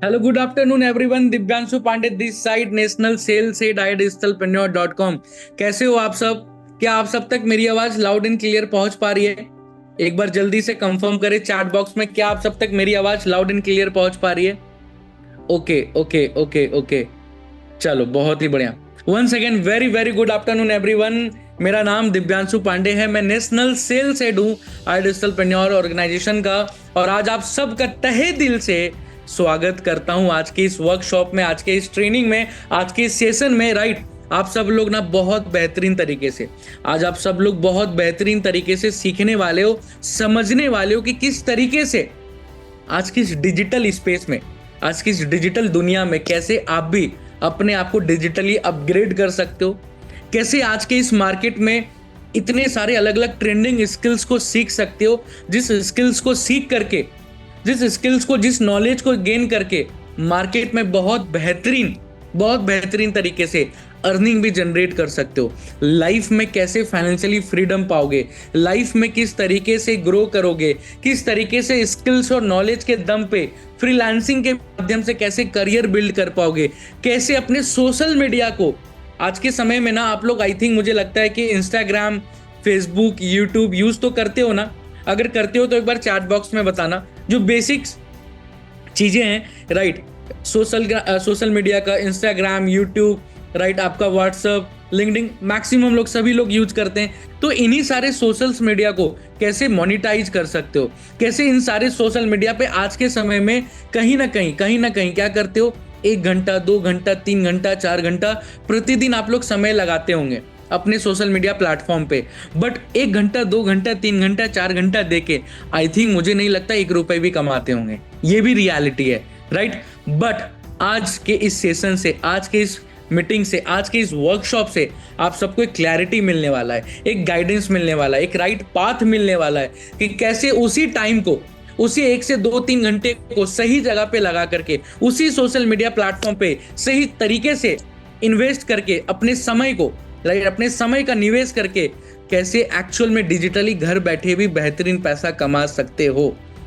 Hello good afternoon everyone. Divyanshu Pandey this side, national sales head digitalpreneur.com। कैसे हो आप सब? क्या आप सब तक मेरी आवाज लाउड एंड क्लियर पहुंच पा रही है? एक बार जल्दी से कंफर्म करें चैट बॉक्स में, क्या आप सब तक मेरी आवाज लाउड एंड क्लियर पहुंच पा रही है? ओके ओके ओके ओके, चलो बहुत ही बढ़िया। Once again very very good afternoon everyone. मेरा नाम दिव्यांशु पांडे है, मैं नेशनल सेल्स हेड हूँ digitalpreneur ऑर्गेनाइजेशन का। और आज आप सबका तहे दिल से स्वागत करता हूं आज के इस वर्कशॉप में, आज के इस ट्रेनिंग में, आज के इस सेशन में। राइट, आप सब लोग ना बहुत बेहतरीन तरीके से, आज आप सब लोग बहुत बेहतरीन तरीके से सीखने वाले हो, समझने वाले हो कि किस तरीके से आज की इस डिजिटल स्पेस में, आज की इस डिजिटल दुनिया में कैसे आप भी अपने आप को डिजिटली अपग्रेड कर सकते हो, कैसे आज के इस मार्केट में इतने सारे अलग अलग ट्रेंडिंग स्किल्स को सीख सकते हो, जिस स्किल्स को सीख करके, जिस स्किल्स को, जिस नॉलेज को गेन करके मार्केट में बहुत बेहतरीन तरीके से अर्निंग भी जनरेट कर सकते हो। लाइफ में कैसे फाइनेंशियली फ्रीडम पाओगे, लाइफ में किस तरीके से ग्रो करोगे, किस तरीके से स्किल्स और नॉलेज के दम पे फ्रीलांसिंग के माध्यम से कैसे करियर बिल्ड कर पाओगे, कैसे अपने सोशल मीडिया को, आज के समय में ना आप लोग, आई थिंक मुझे लगता है कि इंस्टाग्राम, फेसबुक, यूट्यूब यूज तो करते हो ना? अगर करते हो तो एक बार चैट बॉक्स में बताना जो बेसिक्स चीजें हैं। राइट, सोशल मीडिया का इंस्टाग्राम, यूट्यूब, राइट, आपका व्हाट्सअप, लिंक्डइन, मैक्सिमम लोग, सभी लोग यूज करते हैं। तो इन्हीं सारे सोशल मीडिया को कैसे मोनिटाइज कर सकते हो, कैसे इन सारे सोशल मीडिया पे आज के समय में कहीं ना कहीं क्या करते हो, 1 घंटा, 2 घंटा, 3 घंटा, 4 घंटा प्रतिदिन आप लोग समय लगाते होंगे अपने सोशल मीडिया प्लेटफॉर्म पे। बट 1 घंटा, 2 घंटा, 3 घंटा, 4 घंटा देके आई थिंक, मुझे नहीं लगता 1 रुपए भी कमाते होंगे। ये भी रियलिटी है, राइट। बट आज के इस सेशन से, आज के इस मीटिंग से, आज के इस वर्कशॉप से आप सबको एक क्लैरिटी मिलने वाला है, एक गाइडेंस मिलने वाला है, एक राइट पाथ मिलने वाला है कि कैसे उसी टाइम को, उसी 1 से 2-3 घंटे को सही जगह पे लगा करके, उसी सोशल मीडिया प्लेटफॉर्म पे सही तरीके से इन्वेस्ट करके, अपने समय को, राइट, अपने समय का निवेश करके कैसे एक्चुअल में डिजिटली घर बैठे भी बेहतरीन पैसा कमा सकते हो।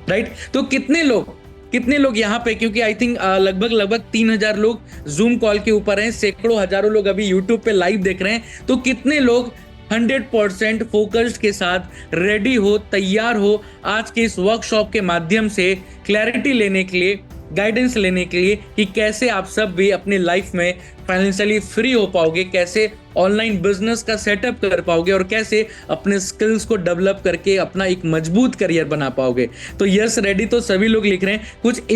राइट, तो कितने लोग यहाँ पे, क्योंकि आई थिंक लगभग 3000 लोग जूम कॉल के ऊपर हैं, सैकड़ों हजारों लोग अभी यूट्यूब पे लाइव देख रहे हैं। तो कितने लोग 100% फोकस्ड के साथ रेडी हो, तैयार हो आज के इस वर्कशॉप के माध्यम से क्लैरिटी लेने के लिए, गाइडेंस लेने के लिए कि कैसे आप सब भी अपनी लाइफ में फाइनेंशियली फ्री हो पाओगे, कैसे ऑनलाइन बिजनेस का सेटअप कर पाओगे और कैसे अपने स्किल्स को डेवलप करके अपना एक मजबूत करियर बना पाओगे। तो यस रेडी तो सभी लोग लिख रहे हैं। कुछ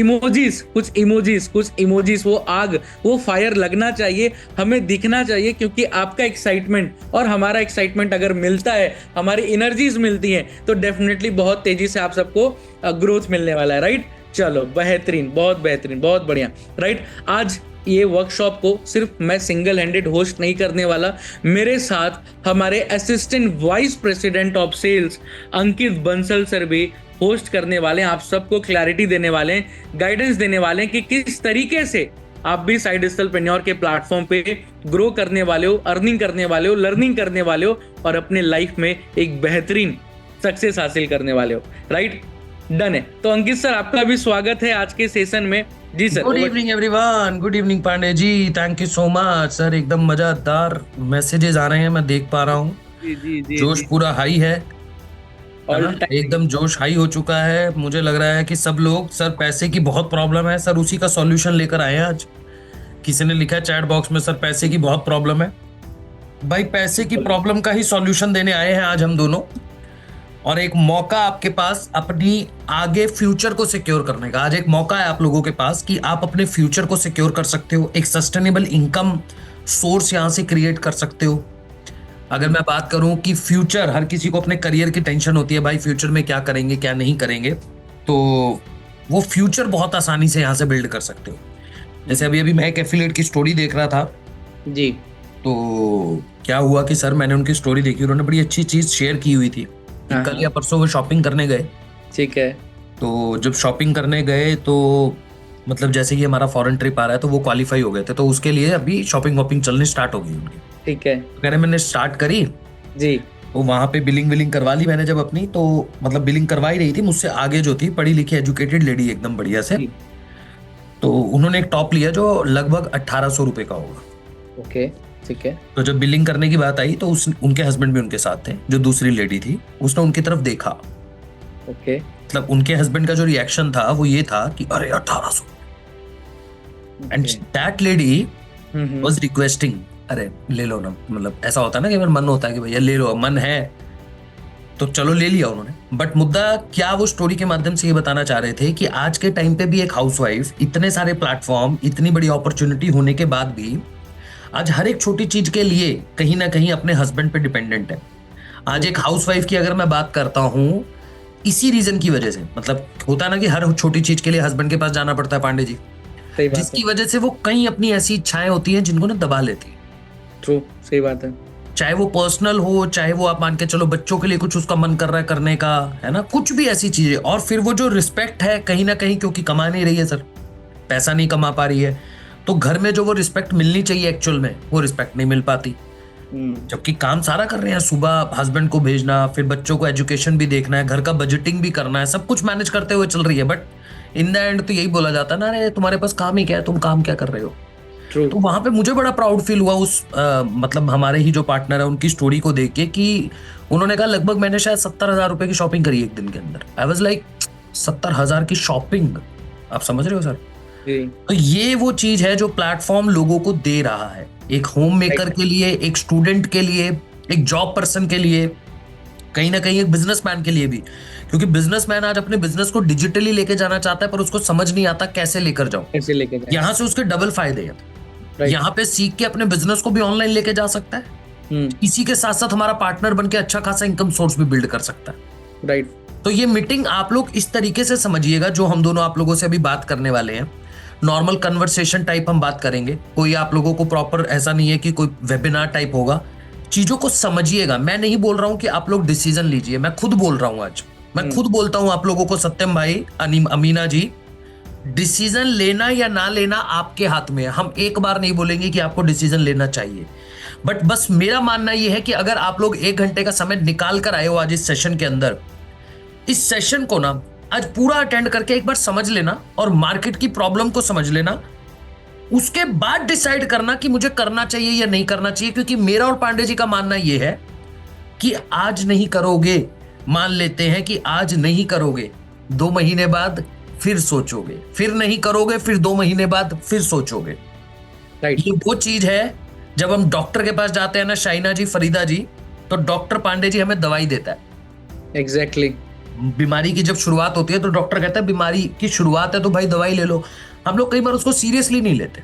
इमोजीज, वो आग, वो फायर लगना चाहिए, हमें दिखना चाहिए, क्योंकि आपका एक्साइटमेंट और हमारा एक्साइटमेंट अगर मिलता है, हमारी एनर्जीज मिलती हैं, तो डेफिनेटली बहुत तेजी से आप सबको ग्रोथ मिलने वाला है। राइट, चलो बेहतरीन, बहुत बेहतरीन, बहुत बढ़िया। राइट, आज ये वर्कशॉप को सिर्फ मैं सिंगल हैंडेड होस्ट नहीं करने वाला, मेरे साथ हमारे assistant vice president of sales Ankit Bansal sir भी होस्ट करने वाले हैं। आप सबको क्लैरिटी देने वाले हैं, गाइडेंस देने वाले हैं कि किस तरीके से आप भी साइड डिजिटलप्रेन्योर के प्लेटफॉर्म पे ग्रो करने वाले हो, अर्निंग करने वाले हो, लर्निंग करने वाले हो और अपने लाइफ में एक बेहतरीन सक्सेस हासिल करने वाले हो। राइट, डन है। तो अंकित सर, आपका भी स्वागत है आज के सेशन में। जी sir. Good evening everyone, good evening Pandey ji, thank you so much sir. एकदम मजेदार मैसेजेस आ रहे हैं, मैं देख पा रहा हूँ। जी, जोश पूरा हाई है ना? एकदम जोश हाई हो चुका है। मुझे लग रहा है कि सब लोग, सर पैसे की बहुत प्रॉब्लम है सर, उसी का सॉल्यूशन लेकर आए हैं आज। किसी ने लिखा है चैट बॉक्स में, सर पैसे की बहुत प्रॉब्लम है। भाई पैसे की प्रॉब्लम का ही सॉल्यूशन देने आए हैं आज हम दोनों, और एक मौका आपके पास अपनी आगे फ्यूचर को सिक्योर करने का। आज एक मौका है आप लोगों के पास कि आप अपने फ्यूचर को सिक्योर कर सकते हो, एक सस्टेनेबल इनकम सोर्स यहां से क्रिएट कर सकते हो। अगर मैं बात करूं कि फ्यूचर, हर किसी को अपने करियर की टेंशन होती है, भाई फ्यूचर में क्या करेंगे क्या नहीं करेंगे, तो वो फ्यूचर बहुत आसानी से यहां से बिल्ड कर सकते हो। जैसे अभी मैं एक एफिलिएट की स्टोरी देख रहा था जी, तो क्या हुआ कि सर मैंने उनकी स्टोरी देखी, उन्होंने बड़ी अच्छी चीज शेयर की हुई थी। कल या परसों वो शॉपिंग करने गए। ठीक है, तो जब शॉपिंग करने गए तो मतलब जैसे कि हमारा फॉरेन ट्रिप आ रहा है, तो वो क्वालिफाई हो गए थे, तो उसके लिए अभी शॉपिंग वॉपिंग चलनी स्टार्ट हो गई उनकी। ठीक है, कह रहे मैंने स्टार्ट करी जी, तो वहां पे बिलिंग करवा ली मैंने जब अपनी, तो मतलब बिलिंग करवा ही रही थी मुझसे आगे जो थी, पढ़ी लिखी एजुकेटेड लेडी एकदम बढ़िया से। तो उन्होंने एक टॉप लिया जो लगभग 1800 रुपए का होगा। ओके, ठीक है। तो जब बिलिंग करने की बात आई तो उनके हस्बैंड भी उनके साथ थे, जो दूसरी लेडी थी, उसने उनकी तरफ देखा। ओके। मतलब उनके हस्बैंड का जो रिएक्शन था वो ये था कि अरे 1800। And that lady was requesting, अरे ले लो ना, मतलब ऐसा होता है ना कि अगर मन होता है कि भैया ले लो, मन है तो चलो ले लिया उन्होंने। बट मुद्दा क्या वो स्टोरी के माध्यम से ये बताना चाह रहे थे कि आज के टाइम पे भी एक हाउसवाइफ, इतने सारे प्लेटफॉर्म, इतनी बड़ी अपॉर्चुनिटी होने के बाद भी आज हर एक छोटी चीज के लिए कहीं ना कहीं अपने हस्बैंड पे डिपेंडेंट है। आज एक हाउसवाइफ की अगर मैं बात करता हूं, इसी रीजन की वजह से, मतलब होता है ना कि हर छोटी चीज के लिए हस्बैंड के पास जाना पड़ता है पांडे जी, जिसकी वजह से वो कई अपनी ऐसी इच्छाएं होती हैं जिनको ना दबा लेती है। ट्रू, सही बात है। चाहे वो पर्सनल हो, चाहे वो आप मान के चलो बच्चों के लिए कुछ उसका मन कर रहा है करने का, है ना, कुछ भी ऐसी चीजें। और फिर वो जो रिस्पेक्ट है कहीं ना कहीं, क्योंकि कमा नहीं रही है सर, पैसा नहीं कमा पा रही है, तो घर में जो वो रिस्पेक्ट मिलनी चाहिए एक्चुअल में, वो रिस्पेक्ट नहीं मिल पाती। जबकि काम सारा कर रहे हैं, सुबह हस्बैंड को भेजना, फिर बच्चों को एजुकेशन भी देखना है, घर का बजटिंग भी करना है, सब कुछ मैनेज करते हुए चल रही है। बट इन द एंड तो यही बोला जाता है ना, अरे तुम्हारे पास काम ही क्या है, तुम काम क्या कर रहे हो। True. तो वहां पे मुझे बड़ा प्राउड फील हुआ उस मतलब हमारे ही जो पार्टनर है उनकी स्टोरी को देख के, कि उन्होंने कहा लगभग मैंने शायद 70,000 रुपए की शॉपिंग करी एक दिन के अंदर। आई वाज लाइक 70,000 की शॉपिंग, आप समझ रहे हो सर। तो ये वो चीज है जो प्लेटफॉर्म लोगों को दे रहा है, एक होम मेकर के लिए, एक स्टूडेंट के लिए, एक जॉब पर्सन के लिए, कहीं ना कहीं एक बिजनेसमैन के लिए भी। क्योंकि बिजनेसमैन आज अपने बिजनेस को डिजिटली लेके जाना चाहता है, पर उसको समझ नहीं आता कैसे लेकर जाओ, कैसे लेके जाओ। यहाँ से उसके डबल फायदे हैं। यहाँ पे सीख के अपने बिजनेस को भी ऑनलाइन लेके जा सकता है, इसी के साथ साथ हमारा पार्टनर बन के अच्छा खासा इनकम सोर्स भी बिल्ड कर सकता है। राइट। तो ये मीटिंग आप लोग इस तरीके से समझिएगा, जो हम दोनों आप लोगों से अभी बात करने वाले हैं, नॉर्मल कन्वर्सेशन टाइप हम बात करेंगे। कोई आप लोगों को प्रॉपर ऐसा नहीं है कि कोई वेबिनार टाइप होगा। चीजों को समझिएगा। मैं नहीं बोल रहा हूं कि आप लोग डिसीजन लीजिए, मैं खुद बोल रहा हूं आज, मैं खुद बोलता हूं आप लोगों को, सत्यम भाई, अमीना जी, डिसीजन लेना या ना लेना आपके हाथ में है। हम एक बार नहीं बोलेंगे कि आपको डिसीजन लेना चाहिए, बट बस मेरा मानना यह है कि अगर आप लोग 1 घंटे का समय निकाल कर आए हो आज इस सेशन के अंदर, इस सेशन को ना आज पूरा अटेंड करके एक बार समझ लेना और मार्केट की प्रॉब्लम को समझ लेना, उसके बाद डिसाइड करना कि मुझे करना चाहिए या नहीं करना चाहिए। क्योंकि मेरा और पांडे जी का मानना यह है कि आज नहीं करोगे, मान लेते हैं कि आज नहीं करोगे, 2 महीने बाद फिर सोचोगे, फिर नहीं करोगे, फिर 2 महीने बाद फिर सोचोगे। ये वो चीज है जब हम डॉक्टर के पास जाते हैं ना, शाइना जी, फरीदा जी, तो डॉक्टर पांडे जी हमें दवाई देता है। एग्जैक्टली। बीमारी की जब शुरुआत होती है तो डॉक्टर कहता है बीमारी की शुरुआत है तो भाई दवाई ले लो। हम लोग कई बार उसको सीरियसली नहीं लेते,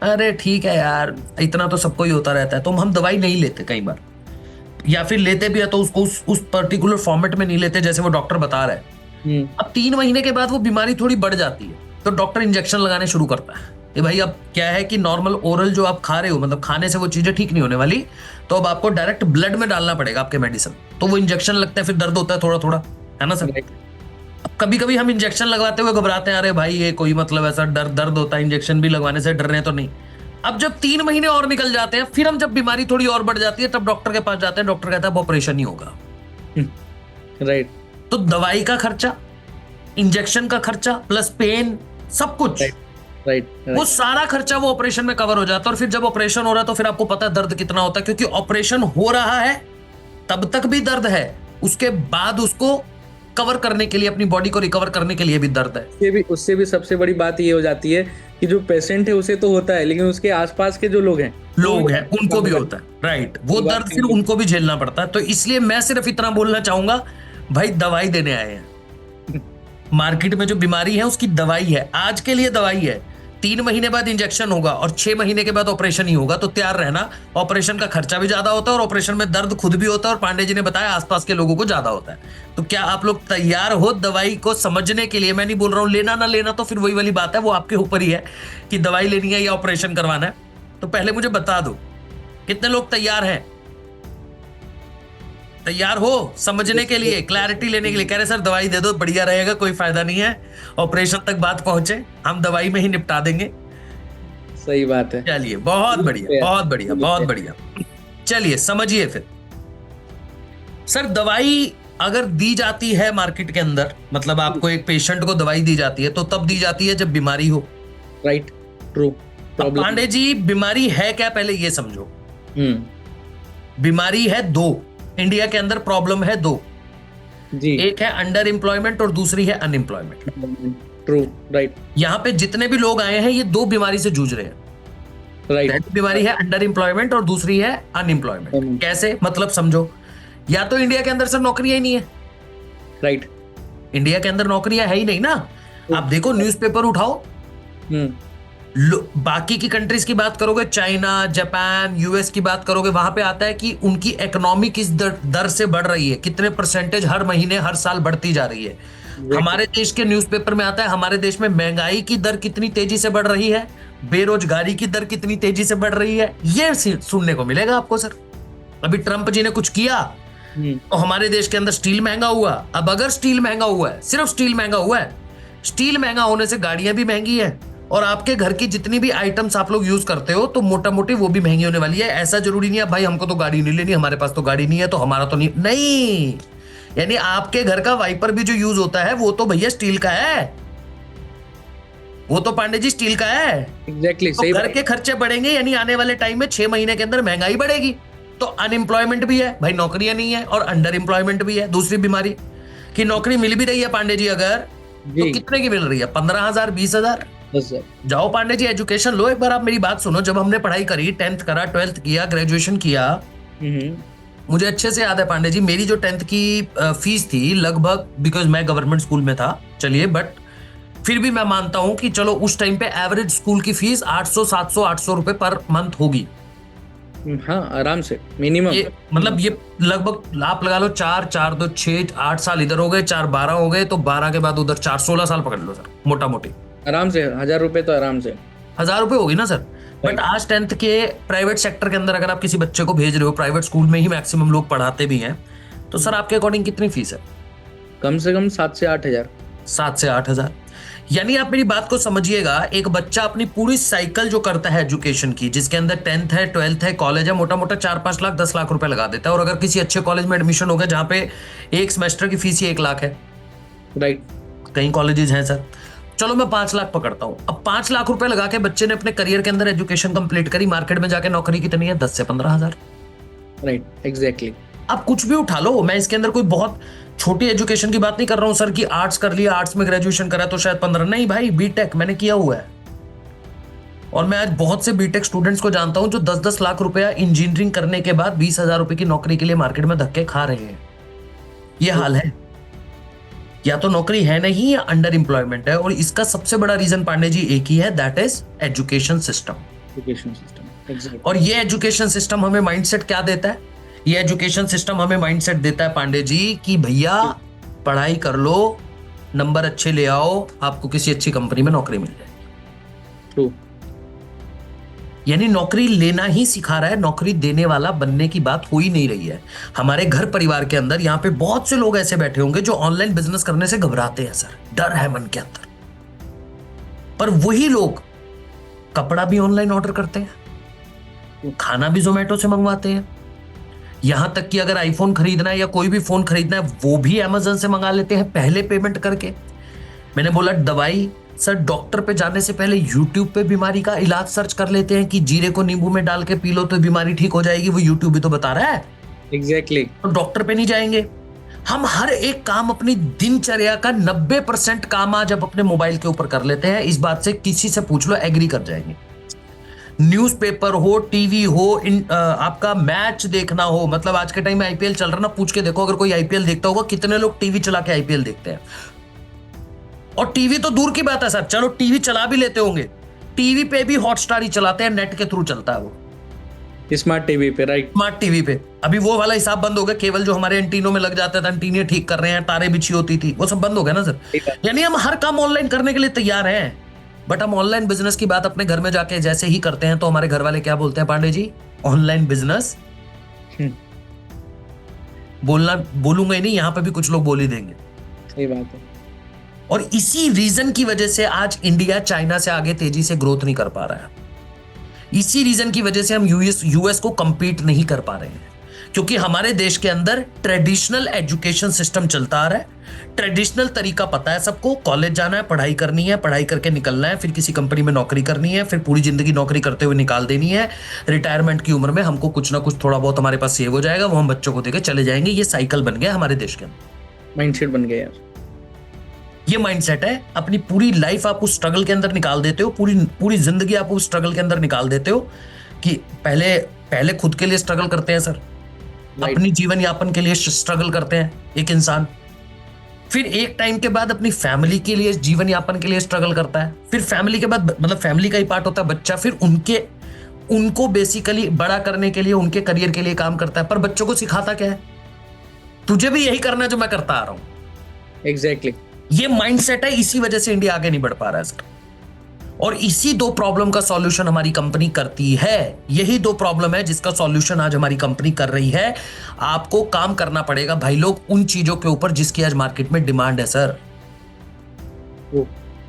अरे ठीक है यार, इतना तो सबको ही होता रहता है, तो हम दवाई नहीं लेते कई बार, या फिर लेते भी है तो उसको उस पर्टिकुलर फॉर्मेट में नहीं लेते जैसे वो डॉक्टर बता रहा है। अब 3 महीने के बाद वो बीमारी थोड़ी बढ़ जाती है तो डॉक्टर इंजेक्शन लगाने शुरू करता है। ये भाई अब क्या है कि नॉर्मल ओरल जो आप खा रहे हो, मतलब खाने से वो चीजें ठीक नहीं होने वाली, तो अब आपको डायरेक्ट ब्लड में डालना पड़ेगा आपके मेडिसिन। तो वो इंजेक्शन लगता है, फिर दर्द होता है थोड़ा थोड़ा, है ना सर। अब कभी कभी हम इंजेक्शन लगवाते हुए घबराते हैं, अरे भाई ये कोई मतलब ऐसा दर्द होता है, इंजेक्शन भी लगवाने से डर रहे हैं तो नहीं। अब जब 3 महीने और निकल जाते हैं, फिर हम जब बीमारी थोड़ी और बढ़ जाती है तब डॉक्टर के पास जाते हैं, डॉक्टर कहता है ऑपरेशन ही होगा। राइट। तो दवाई का खर्चा, इंजेक्शन का खर्चा, प्लस पेन, सब कुछ, राइट, वो सारा खर्चा वो ऑपरेशन में कवर हो जाता है। और फिर जब ऑपरेशन हो रहा है तो फिर आपको पता है दर्द कितना होता है, क्योंकि ऑपरेशन हो रहा है तब तक भी दर्द है, उसके बाद उसको कवर करने के लिए, अपनी बॉडी को रिकवर करने के लिए भी दर्द है। उससे भी सबसे बड़ी बात ये हो जाती है कि जो पेशेंट है उसे तो होता है, लेकिन उसके आसपास के जो लोग हैं उनको भी होता है। राइट, वो दर्द फिर उनको भी झेलना पड़ता है। तो इसलिए मैं सिर्फ इतना बोलना चाहूंगा, भाई दवाई देने आए हैं, मार्केट में जो बीमारी है उसकी दवाई है, आज के लिए दवाई है, 3 महीने बाद इंजेक्शन होगा और 6 महीने के बाद ऑपरेशन ही होगा। तो तैयार रहना, ऑपरेशन का खर्चा भी ज्यादा होता है और ऑपरेशन में दर्द खुद भी होता है, और पांडे जी ने बताया आसपास के लोगों को ज्यादा होता है। तो क्या आप लोग तैयार हो दवाई को समझने के लिए? मैं नहीं बोल रहा हूं लेना ना लेना, तो फिर वही वाली बात है, वो आपके ऊपर ही है कि दवाई लेनी है या ऑपरेशन करवाना है। तो पहले मुझे बता दो कितने लोग तैयार हैं, तैयार हो समझने के लिए, क्लैरिटी लेने के लिए? कह रहे सर दवाई दे दो, बढ़िया रहेगा, कोई फायदा नहीं है, ऑपरेशन तक बात पहुंचे, हम दवाई में ही निपटा देंगे। सही बात है। चलिए, बहुत बढ़िया, बहुत बढ़िया, बहुत बढ़िया। चलिए समझिए फिर। सर दवाई अगर दी जाती है मार्केट के अंदर, मतलब आपको एक पेशेंट को दवाई दी जाती है तो तब दी जाती है जब बीमारी हो, राइट, ट्रू। अब पांडे जी बीमारी है क्या, पहले ये समझो। बीमारी है दो, इंडिया के अंदर प्रॉब्लम है दो जी। एक है अंडर एम्प्लॉयमेंट और दूसरी है अनएम्प्लॉयमेंट। True, right. यहाँ पे जितने भी लोग आए हैं ये दो बीमारी से जूझ रहे हैं, राइट। पहली बीमारी है अंडर एम्प्लॉयमेंट और दूसरी है अनएम्प्लॉयमेंट। कैसे, मतलब समझो, या तो इंडिया के अंदर सर नौकरियां ही नहीं है, राइट। इंडिया के अंदर नौकरियां है ही नहीं ना। आप देखो न्यूज़पेपर उठाओ, बाकी की कंट्रीज की बात करोगे, चाइना, जापान, यूएस की बात करोगे, वहां पे आता है कि उनकी इकोनॉमी किस दर से बढ़ रही है, कितने परसेंटेज हर महीने हर साल बढ़ती जा रही है। हमारे देश के न्यूज़पेपर में आता है हमारे देश में महंगाई की दर कितनी तेजी से बढ़ रही है, बेरोजगारी की दर कितनी तेजी से बढ़ रही है, ये सुनने को मिलेगा आपको सर। अभी ट्रंप जी ने कुछ किया तो हमारे देश के अंदर स्टील महंगा हुआ। अब अगर स्टील महंगा हुआ है, सिर्फ स्टील महंगा हुआ है, स्टील महंगा होने से गाड़ियां भी महंगी है और आपके घर की जितनी भी आइटम्स आप लोग यूज करते हो तो मोटा मोटी वो भी महंगी होने वाली है। ऐसा जरूरी नहीं है भाई हमको तो गाड़ी नहीं लेनी, हमारे पास तो गाड़ी नहीं है तो हमारा तो नहीं, यानी आपके घर का वाइपर भी जो यूज होता है वो तो भैया स्टील का है, वो तो पांडे जी स्टील का है। एग्जैक्टली, तो घर के खर्चे बढ़ेंगे, यानी आने वाले टाइम में 6 महीने के अंदर महंगाई बढ़ेगी, तो अनएम्प्लॉयमेंट भी है भाई, नौकरियां नहीं है, और अंडर एम्प्लॉयमेंट भी है। दूसरी बीमारी कि नौकरी मिल भी रही है पांडे जी अगर, तो कितने की मिल रही है, 15,000 20,000। जाओ पांडे जी एजुकेशन लो, एक बार आप मेरी बात सुनो। जब हमने पढ़ाई करी, 10th करा, 12th किया, ग्रेजुएशन किया, मुझे अच्छे से याद है पांडे जी, मेरी जो 10th की फीस थी लगभग, बिकॉज मैं गवर्नमेंट स्कूल में था, चलिए, बट फिर भी मैं मानता हूं कि चलो उस टाइम पे एवरेज स्कूल की फीस 800 700 800 रुपए पर मंथ होगी। हाँ, आराम से मिनिमम, मतलब ये लगभग आप लगा लो 4 4 2 6 8 साल इधर हो गए, 4 12 हो गए, तो 12 के बाद उधर 4 16 साल पकड़ लो सर, मोटा मोटी आराम से 1000 रुपए, तो आराम से 1000 रुपए होगी ना सर। बट आज 10th के प्राइवेट सेक्टर के अंदर अगर आप किसी बच्चे को भेज रहे हो, प्राइवेट स्कूल में ही मैक्सिमम लोग पढ़ाते भी हैं, तो सर आपके अकॉर्डिंग कितनी फीस है? कम से कम 7 से 8 हजार। 7 से 8 हजार। यानी आप मेरी बात को समझिएगा, एक बच्चा अपनी पूरी साइकिल जो करता है एजुकेशन की, जिसके अंदर 10th है, 12th है, कॉलेज है, मोटा मोटा 4-5 लाख 10 लाख रुपए लगा देता है। और अगर किसी अच्छे कॉलेज में एडमिशन हो गया जहां पे एक सेमेस्टर की फीस ही 1 लाख है, राइट, कई कॉलेजेस हैं सर, चलो मैं 5 लाख पकड़ता हूं। अब 5 लाख रुपए लगा के बच्चे ने अपने करियर के अंदर एजुकेशन कंप्लीट करी, मार्केट में जाके नौकरी कितनी है, 10 से 15 हजार। Right, exactly. आप कुछ भी उठा लो, मैं इसके अंदर कोई बहुत छोटी एजुकेशन की बात नहीं कर रहा हूं सर कि आर्ट्स कर लिया, आर्ट्स में ग्रेजुएशन करा तो शायद 15, नहीं भाई, बीटेक मैंने किया हुआ है। और मैं आज बहुत से बीटेक स्टूडेंट्स को जानता हूं जो 10-10 लाख रुपया इंजीनियरिंग करने के बाद 20,000 रुपए की नौकरी के लिए मार्केट में धक्के खा रहे हैं। यह हाल है, या तो नौकरी है नहीं या अंडर एम्प्लॉयमेंट है। और इसका सबसे बड़ा रीजन पांडे जी एक ही है, दैट इज एजुकेशन सिस्टम। और ये एजुकेशन सिस्टम हमें माइंडसेट क्या देता है? ये एजुकेशन सिस्टम हमें माइंडसेट देता है पांडे जी कि भैया पढ़ाई कर लो, नंबर अच्छे ले आओ, आपको किसी अच्छी कंपनी में नौकरी मिल जाएगी। ट्रू। यानी नौकरी लेना ही सिखा रहा है, नौकरी देने वाला बनने की बात हो ही नहीं रही है। हमारे घर परिवार के अंदर यहाँ पे बहुत से लोग ऐसे बैठे होंगे जो ऑनलाइन बिजनेस करने से घबराते हैं सर, डर है मन के अंदर। पर वही लोग कपड़ा भी ऑनलाइन ऑर्डर करते हैं, खाना भी जोमेटो से मंगवाते हैं, यहां तक कि अगर आईफोन खरीदना है या कोई भी फोन खरीदना है वो भी अमेज़न से मंगा लेते हैं पहले पेमेंट करके। मैंने बोला दवाई सर, डॉक्टर पे जाने से पहले यूट्यूब पे बीमारी का इलाज सर्च कर लेते हैं कि जीरे को नींबू में डाल के पी लो तो बीमारी ठीक हो जाएगी, वो यूट्यूब भी तो बता रहा है। एग्जैक्टली। तो डॉक्टर पे नहीं जाएंगे। हम हर एक काम अपनी दिनचर्या का 90% काम आज अब अपने मोबाइल के ऊपर कर लेते हैं। इस बात से किसी से पूछ लो, एग्री कर जाएंगे। न्यूज़पेपर हो, टीवी हो, आपका मैच देखना हो, मतलब आज के टाइम में आईपीएल चल रहा ना, पूछ के देखो अगर कोई आईपीएल देखता होगा, कितने लोग टीवी चला के आईपीएल देखते हैं। और टीवी तो दूर की बात है सर, चलो टीवी चला भी लेते होंगे, टीवी पे भी हॉटस्टार ही चलाते हैं, नेट के थ्रू चलता है वो, स्मार्ट टीवी पे। राइट, स्मार्ट टीवी पे। अभी वो वाला हिसाब बंद हो गया, केवल जो हमारे एंटीनों में लग जाता था, एंटीने ठीक कर रहे हैं, तारे बिछी होती थी, वो सब बंद हो गया ना सर। यानी हम हर काम ऑनलाइन करने के लिए तैयार हैं, बट हम ऑनलाइन बिजनेस की बात अपने घर में जाके जैसे ही करते हैं तो हमारे घर वाले क्या बोलते हैं पांडे जी? Online business. बोलूंगा ही नहीं, यहां पे भी कुछ लोग बोल ही देंगे। सही बात है। और इसी रीजन की वजह से आज इंडिया चाइना से आगे तेजी से ग्रोथ नहीं कर पा रहा है। इसी रीजन की वजह से हम यूएस को कंपीट नहीं कर पा रहे हैं, क्योंकि हमारे देश के अंदर ट्रेडिशनल एजुकेशन सिस्टम चलता आ रहा है, ट्रेडिशनल तरीका पता है सबको, कॉलेज जाना है, पढ़ाई करनी है, पढ़ाई करके निकलना है, फिर किसी कंपनी में नौकरी करनी है, फिर पूरी जिंदगी नौकरी करते हुए निकाल देनी है, रिटायरमेंट की उम्र में हमको कुछ ना कुछ थोड़ा बहुत हमारे पास सेव हो जाएगा, वो हम बच्चों को देके चले जाएंगे। ये साइकिल बन गया हमारे देश के अंदर, माइंडसेट बन गया यार। ये माइंडसेट है। अपनी पूरी लाइफ आप उस स्ट्रगल के अंदर निकाल देते हो, पूरी जिंदगी आप उस स्ट्रगल के अंदर निकाल देते हो कि पहले खुद के लिए स्ट्रगल करते हैं सर, अपनी जीवन यापन के लिए स्ट्रगल करते हैं एक इंसान, फिर एक टाइम के बाद अपनी फैमिली के लिए जीवन यापन के लिए स्ट्रगल करता है, फिर फैमिली के बाद मतलब फैमिली का ही पार्ट होता है बच्चा, फिर उनको बेसिकली बड़ा करने के लिए उनके करियर के लिए काम करता है। पर बच्चों को सिखाता क्या है? तुझे भी यही करना है जो मैं करता आ रहा हूं। एग्जैक्टली ये माइंडसेट है, इसी वजह से इंडिया आगे नहीं बढ़ पा रहा है सर। और इसी दो प्रॉब्लम का सॉल्यूशन हमारी कंपनी करती है। यही दो प्रॉब्लम है जिसका सॉल्यूशन आज हमारी कंपनी कर रही है। आपको काम करना पड़ेगा भाई लोग उन चीजों के ऊपर जिसकी आज मार्केट में डिमांड है सर।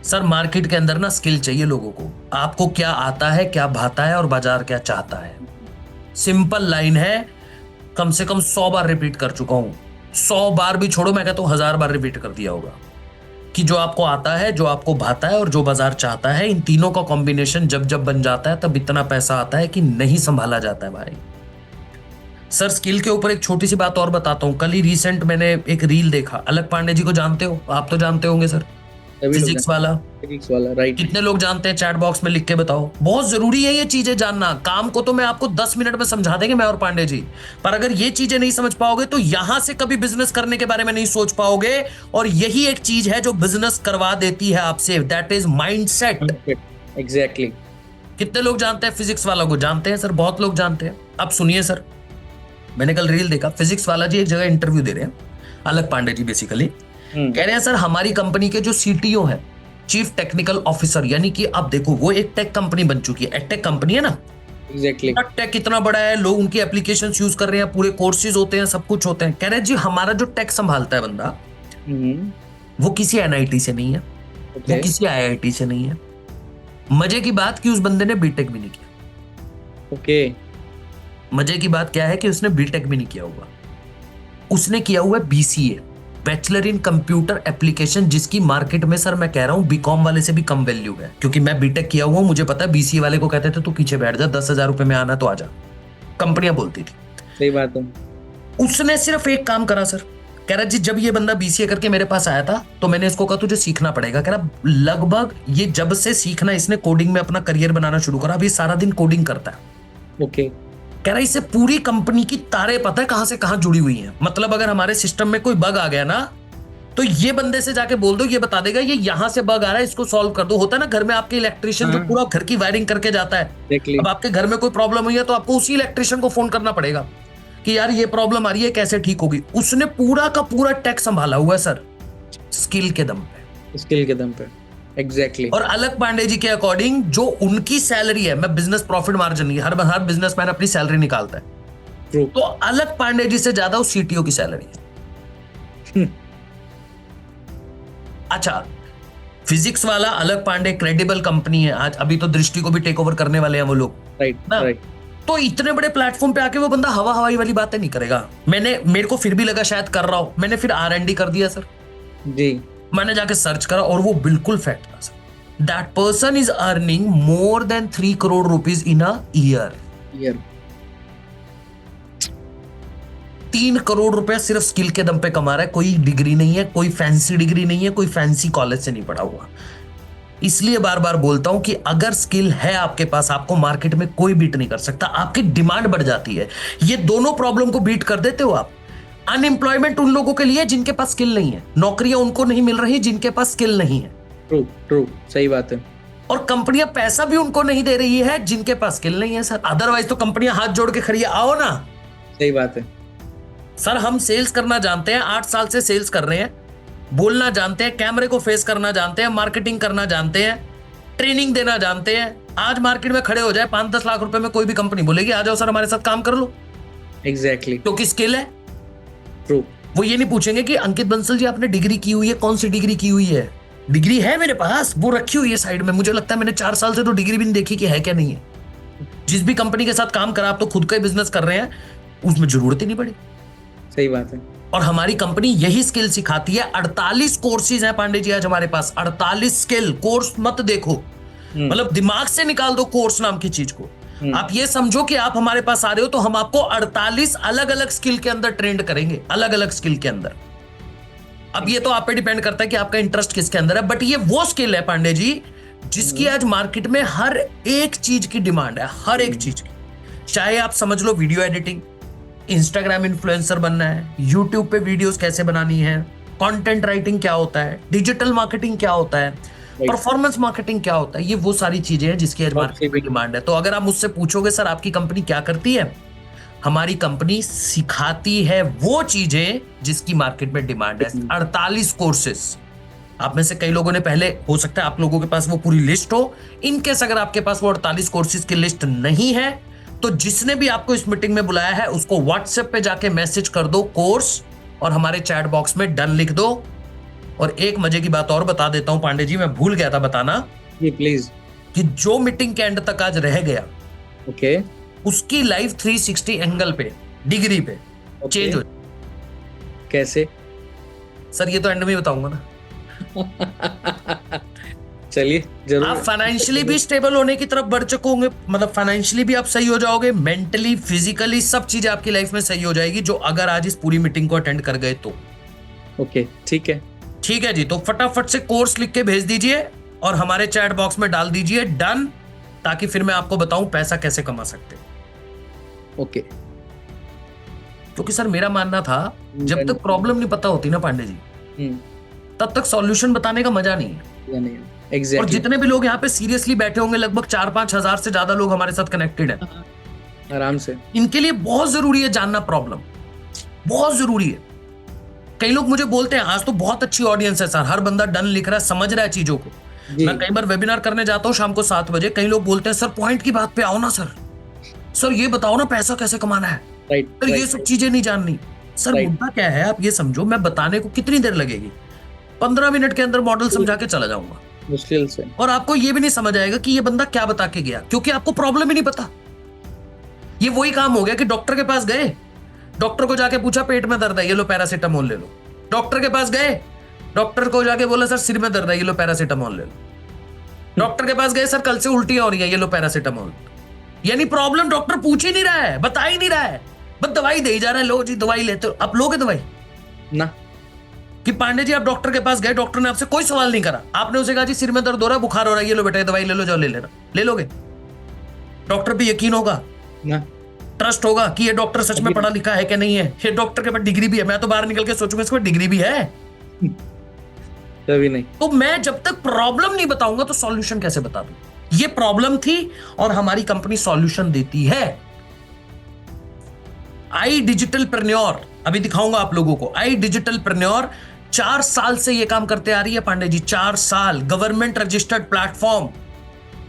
सर मार्केट के अंदर ना स्किल चाहिए लोगों को। आपको क्या आता है, क्या भाता है और बाजार क्या चाहता है। सिंपल लाइन है, कम से कम 100 बार रिपीट कर चुका हूं। 100 बार भी छोड़ो, मैं कहता हूं 1000 बार रिपीट कर दिया होगा कि जो आपको आता है, जो आपको भाता है और जो बाजार चाहता है, इन तीनों का कॉम्बिनेशन जब जब बन जाता है तब इतना पैसा आता है कि नहीं संभाला जाता है भाई। सर स्किल के ऊपर एक छोटी सी बात और बताता हूं। कल ही रिसेंट मैंने एक रील देखा। अलक पांडे जी को जानते हो? आप तो जानते होंगे सर, फिजिक्स वाला राइट। कितने लोग जानते हैं? चैट बॉक्स में लिख के बताओ। बहुत जरूरी है ये चीजें जानना। काम को तो मैं आपको 10 मिनट में समझा देंगे मैं और पांडे जी, पर अगर ये चीजें नहीं समझ पाओगे तो यहां से कभी बिजनेस करने के बारे में नहीं सोच पाओगे। और यही एक चीज है जो बिजनेस करवा देती है आपसे, दैट इज माइंडसेट। एग्जैक्टली। कितने लोग जानते हैं? फिजिक्स वाला को जानते हैं सर, बहुत लोग जानते हैं। अब सुनिए सर, मैंने कल रील देखा, फिजिक्स वाला जी एक जगह इंटरव्यू दे रहे हैं, अलक पांडे जी बेसिकली कह रहे हैं सर हमारी कंपनी के जो सीटीओ है, चीफ टेक्निकल ऑफिसर, यानी कि अब देखो वो एक टेक कंपनी बन चुकी है, एडटेक कंपनी है ना। एग्जैक्टली। टेक कितना बड़ा है, लोग उनकी एप्लीकेशन यूज कर रहे हैं, पूरे कोर्सेज होते हैं, सब कुछ होते हैं। कह रहे हैं जी हमारा जो टेक संभालता है बंदा, वो किसी एनआईटी से नहीं है, वो किसी आईआईटी से नहीं है। मजे की बात कि उस बंदे ने बीटेक भी नहीं किया। ओके। मजे की बात क्या है कि उसने बीटेक भी नहीं किया हुआ, उसने किया हुआ BCA, bachelor in computer application, जिसकी मार्केट में सर मैं कह रहा हूं बीकॉम वाले से भी कम वैल्यू है। क्योंकि मैं बीटेक किया हुआ हूं, मुझे पता है बीसीए वाले को कहते थे तू पीछे बैठ जा, 10,000 रुपए में आना तो आजा, कंपनियां बोलती थी। सही बात है। उसने सिर्फ एक काम करा सर, कह रहा जी जब ये बंदा बीसीए करके मेरे पास आया था तो मैंने इसको कहा तुझे सीखना पड़ेगा। कह रहा लगभग ये जब से सीखना, इसने कोडिंग में अपना करियर बनाना शुरू करा, अभी सारा दिन कोडिंग करता है। ओके। कह रहा इससे पूरी कंपनी की तारें पता है कहां से कहां जुड़ी हुई हैं। मतलब अगर हमारे सिस्टम में कोई बग आ गया ना, तो ये बंदे से जाके बोल दो, ये बता देगा ये यहां से बग आ रहा है, इसको सॉल्व कर दो। होता है ना घर में आपके इलेक्ट्रिशियन जो पूरा घर की वायरिंग करके जाता है। अब आपके घर में कोई प्रॉब्लम हुई है तो आपको उसी इलेक्ट्रिशियन को फोन करना पड़ेगा कि यार ये प्रॉब्लम आ रही है, कैसे ठीक होगी। उसने पूरा का पूरा टेक संभाला हुआ है सर, स्किल के दम पे। स्किल के दम पे। एग्जैक्टली। और अलक पांडे जी के अकॉर्डिंग जो उनकी सैलरी है, मैं बिजनेस प्रॉफिट मार्जिन नहीं, हर बिजनेसमैन अपनी सैलरी निकालता है, तो अलक पांडे जी से ज्यादा उस सीटीओ की सैलरी है। अच्छा, फिजिक्स वाला अलक पांडे क्रेडिबल कंपनी है आज, अभी तो दृष्टि को भी टेक ओवर करने वाले हैं वो लोग, राइट। तो इतने बड़े प्लेटफॉर्म पे आके वो बंदा हवाई वाली बातें नहीं करेगा। मेरे को फिर भी लगा शायद कर रहा हूं, मैंने फिर R&D कर दिया सर जी। मैंने जाके सर्च करा और वो बिल्कुल फैक्ट था sir. That person is earning more than 3 crore rupees in a year. 3 crore रुपया सिर्फ स्किल के दम पे कमा रहा है। कोई डिग्री नहीं है, कोई फैंसी डिग्री नहीं है, कोई फैंसी कॉलेज से नहीं पढ़ा हुआ। इसलिए बार बार बोलता हूं कि अगर स्किल है आपके पास, आपको मार्केट में कोई बीट नहीं कर सकता। आपकी डिमांड बढ़ जाती है। ये दोनों प्रॉब्लम को बीट कर देते हो आप। अनएम्प्लॉयमेंट उन लोगों के लिए जिनके पास स्किल नहीं है, नौकरियां उनको नहीं मिल रही जिनके पास स्किल नहीं है। ट्रू, सही बात है। और कंपनियां पैसा भी उनको नहीं दे रही है जिनके पास स्किल नहीं है सर। अदरवाइज तो कंपनियां हाथ जोड़ के खड़ी है, आओ ना। सही बात है सर। हम सेल्स करना जानते हैं, 8 साल से सेल्स कर रहे हैं, बोलना जानते हैं, कैमरे को फेस करना जानते हैं, मार्केटिंग करना जानते हैं, ट्रेनिंग देना जानते हैं। आज मार्केट में खड़े हो जाए 5-10 लाख रुपए में, कोई भी कंपनी बोलेगी आ जाओ सर हमारे साथ काम कर लो। एग्जैक्टली। क्योंकि स्किल है। ट्रू। वो ये नहीं पूछेंगे कि अंकित बंसल जी आपने डिग्री की हुई है, कौन सी डिग्री की हुई है। डिग्री है मेरे पास, वो रखी हुई है साइड में। मुझे लगता है मैंने 4 साल से तो डिग्री भी नहीं देखी कि है क्या नहीं है। जिस भी कंपनी के साथ काम करा, आप तो खुद का ही बिजनेस कर रहे हैं, उसमें जरूरत ही नहीं पड़ी। सही बात है। और हमारी कंपनी यही स्किल सिखाती है। 48 कोर्सेज हैं पांडे जी आज हमारे पास। 48 स्किल। कोर्स मत देखो, मतलब दिमाग से निकाल दो कोर्स नाम की चीज को। आप ये समझो कि आप हमारे पास आ रहे हो तो हम आपको 48 अलग अलग स्किल के अंदर ट्रेंड करेंगे, अलग अलग स्किल के अंदर। अब ये तो आप पे डिपेंड करता है कि आपका इंटरेस्ट किसके अंदर है, बट ये वो स्किल है पांडे जी जिसकी आज मार्केट में हर एक चीज की डिमांड है, हर एक चीज की। चाहे आप समझ लो वीडियो एडिटिंग, इंस्टाग्राम इन्फ्लुएंसर बनना है, यूट्यूब पे वीडियोस कैसे बनानी है, कंटेंट राइटिंग क्या होता है, डिजिटल मार्केटिंग क्या होता है, परफॉर्मेंस मार्केटिंग क्या होता है, ये वो सारी चीजें हैं जिसकी आज मार्केट में डिमांड है। तो अगर आप मुझसे पूछोगे सर आपकी कंपनी क्या करती है, हमारी कंपनी सिखाती है वो चीजें जिसकी मार्केट में डिमांड है। 48 कोर्सेस। आप में से कई लोगों ने पहले, हो सकता है आप लोगों के पास वो पूरी लिस्ट हो। इनकेस अगर आपके पास वो 48 कोर्सेज की लिस्ट नहीं है तो जिसने भी आपको इस मीटिंग में बुलाया है उसको व्हाट्सएप पे जाके मैसेज कर दो कोर्स, और हमारे चैट बॉक्स में डन लिख दो। और एक मजे की बात और बता देता हूं पांडे जी, मैं भूल गया था बताना, जी प्लीज, कि जो मीटिंग के एंड तक आज रह गया, ओके, उसकी लाइव 360 एंगल पे, डिग्री पे चेंज हो। कैसे सर ये तो एंड में बताऊंगा ना। चलिए जरूर। आप फाइनेंशियली भी स्टेबल होने की तरफ बढ़ चुकोगे, मतलब फाइनेंशियली भी आप सही हो जाओगे, मेंटली फिजिकली सब चीजें आपकी लाइफ में सही हो जाएगी, जो अगर आज इस पूरी मीटिंग को अटेंड कर गए तो। ओके ठीक है, ठीक है जी। तो फटाफट से कोर्स लिख के भेज दीजिए और हमारे चैट बॉक्स में डाल दीजिए डन, ताकि फिर मैं आपको बताऊं पैसा कैसे कमा सकते। ओके। क्योंकि सर मेरा मानना था जब तक प्रॉब्लम नहीं पता होती ना पांडे जी, तब तक सॉल्यूशन बताने का मजा नहीं है। Exactly. और जितने भी लोग यहाँ पे सीरियसली बैठे होंगे, लगभग 4-5 हजार से ज्यादा लोग हमारे साथ कनेक्टेड हैं, आराम से। इनके लिए बहुत जरूरी है जानना प्रॉब्लम, बहुत जरूरी है। कई लोग मुझे बोलते हैं आज तो बहुत अच्छी ऑडियंस है सर, हर बंदा डन लिख रहा है, समझ रहा है चीजों को। मैं कई बार वेबिनार करने जाता हूँ शाम को 7 बजे, कई लोग बोलते हैं सर पॉइंट की बात पे आओ ना सर ये बताओ ना पैसा कैसे कमाना है, तो ये सब चीजें नहीं जाननी। सर मुद्दा क्या है आप ये समझो, मैं बताने को कितनी देर लगेगी, 15 मिनट के अंदर मॉडल समझा के चला जाऊंगा मुश्किल से। और आपको ये भी नहीं समझ आएगा कि ये बंदा क्या बता के गया, क्योंकि आपको प्रॉब्लम ही नहीं पता। ये वही काम हो गया कि डॉक्टर के पास गए, डॉक्टर को जाके पूछा पेट में दर्द है, ये लो पैरासीटामोल ले लो। डॉक्टर के पास गए, डॉक्टर को जाके बोला सर सिर में दर्द है, ये लो पैरासीटामोल ले लो। डॉक्टर के पास गए, सर कल से उल्टी हो रही है, ये लो पैरासीटामोल। यानी प्रॉब्लम डॉक्टर पूछ ही नहीं रहा है, बता ही नहीं रहा है, बस दवाई दे ही जा रहा है, लो जी दवाई लेते हो। आप लोगे दवाई ना कि पांडे जी आप डॉक्टर के पास गए, डॉक्टर ने आपसे कोई सवाल नहीं करा, आपने उसे कहा जी सिर में दर्द हो रहा है, बुखार हो रहा है, ये लो बेटा दवाई ले लो, जाओ ले लेना, ले लोगे? डॉक्टर पे यकीन होगा ना, ट्रस्ट होगा कि ये डॉक्टर सच में पढ़ा लिखा है कि नहीं है, ये डॉक्टर के पास डिग्री भी है। मैं तो बाहर निकल के सोचूंगा इसके पास डिग्री भी है, कभी नहीं। तो मैं जब तक प्रॉब्लम नहीं बताऊंगा तो सॉल्यूशन कैसे बता दूं? ये प्रॉब्लम थी और हमारी कंपनी सॉल्यूशन देती है। आई डिजिटलप्रेन्योर, अभी दिखाऊंगा आप लोगों को। आई डिजिटलप्रेन्योर 4 साल से ये काम करते आ रही है पांडे जी, 4 साल। Government registered platform.